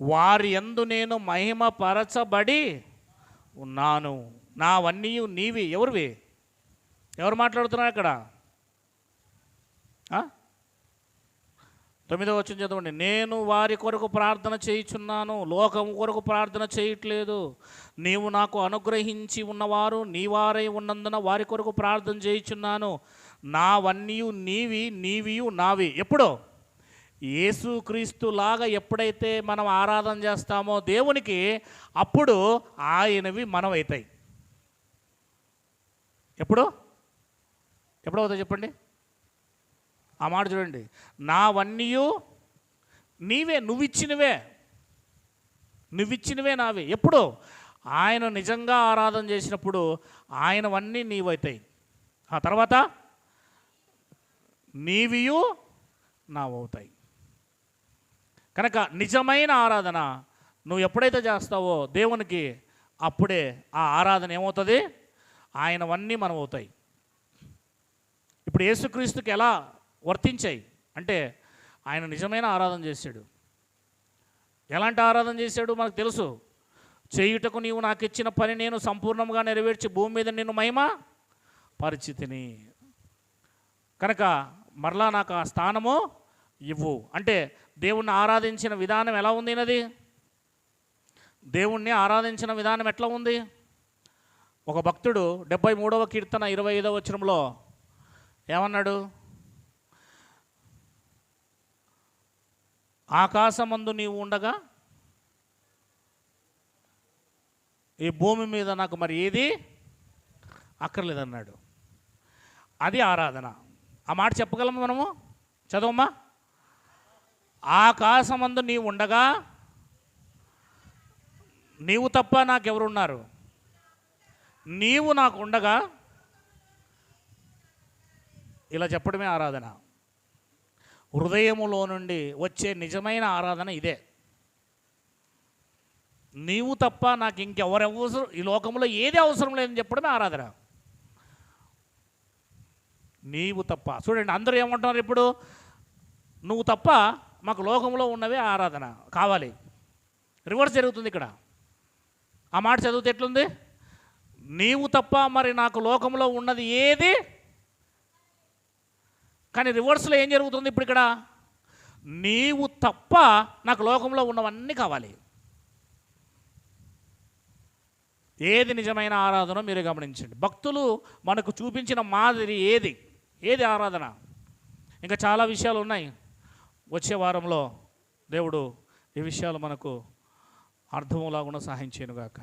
వారి యందు నేను మహిమపరచబడి ఉన్నాను. నావన్నీయు నీవి. ఎవరివి? ఎవరు మాట్లాడుతున్నారు ఇక్కడ? 9వ వచనం చదవండి. నేను వారి కొరకు ప్రార్థన చేయుచున్నాను, లోకము కొరకు ప్రార్థన చేయట్లేదు. నీవు నాకు అనుగ్రహించి ఉన్నవారు నీ వారై ఉన్నందున వారి కొరకు ప్రార్థన చేయుచున్నాను. నావన్నీయు నీవియు నావి. ఎప్పుడు? యేసుక్రీస్తులాగా ఎప్పుడైతే మనం ఆరాధన చేస్తామో దేవునికి, అప్పుడు ఆయనవి మనమవుతాయి. ఎప్పుడవుతాయి చెప్పండి? ఆ మాట చూడండి. నావన్నీయు నీవే, నువ్విచ్చినవే నావే. ఎప్పుడు? ఆయన నిజంగా ఆరాధన చేసినప్పుడు ఆయనవన్నీ నీవవుతాయి. ఆ తర్వాత నీవియు నావవుతాయి. కనుక నిజమైన ఆరాధన నువ్వు ఎప్పుడైతే చేస్తావో దేవునికి, అప్పుడే ఆ ఆరాధన ఏమవుతుంది? ఆయనవన్నీ మనం అవుతాయి. ఇప్పుడు యేసుక్రీస్తుకి ఎలా వర్తించాయి అంటే, ఆయన నిజమైన ఆరాధన చేశాడు. ఎలాంటి ఆరాధన చేశాడు మనకు తెలుసు. చేయుటకు నీవు నాకు ఇచ్చిన పని నేను సంపూర్ణంగా నెరవేర్చి భూమి మీద నిన్ను మహిమ పరిచితిని కనుక మరలా నాకు ఆ స్థానము ఇవ్వు అంటే, దేవుణ్ణి ఆరాధించిన విధానం ఎలా ఉంది? దేవుణ్ణి ఆరాధించిన విధానం ఎట్లా ఉంది? ఒక భక్తుడు 73వ కీర్తన 25వ వచనంలో ఏమన్నాడు? ఆకాశమందు నీవు ఉండగా ఈ భూమి మీద నాకు మరి ఏది అక్కర్లేదన్నాడు. అది ఆరాధన. ఆ మాట చెప్పగలము మనము? చదవమ్మా. ఆకాశమందు నీవు ఉండగా నీవు తప్ప నాకెవరున్నారు? నీవు నాకు ఉండగా, ఇలా చెప్పడమే ఆరాధన. హృదయములో నుండి వచ్చే నిజమైన ఆరాధన ఇదే. నీవు తప్ప నాకు ఇంకెవరు అవసరం, ఈ లోకంలో ఏది అవసరం లేదని చెప్పడమే ఆరాధన. నీవు తప్ప. చూడండి, అందరూ ఏమంటున్నారు ఇప్పుడు? నువ్వు తప్ప మాకు లోకంలో ఉన్నవే ఆరాధన కావాలి. రివర్స్ జరుగుతుంది ఇక్కడ. ఆ మాట చదివితే ఎట్లుంది? నీవు తప్ప మరి నాకు లోకంలో ఉన్నది ఏది? కానీ రివర్స్లో ఏం జరుగుతుంది ఇప్పుడు ఇక్కడ? నీవు తప్ప నాకు లోకంలో ఉన్నవన్నీ కావాలి. ఏది నిజమైన ఆరాధన మీరే గమనించండి. భక్తులు మనకు చూపించిన మాదిరి ఏది ఆరాధన? ఇంకా చాలా విషయాలు ఉన్నాయి. వచ్చే వారంలో దేవుడు ఈ విషయాలు మనకు అర్థంలాగా సహాయం చేయనుగాక.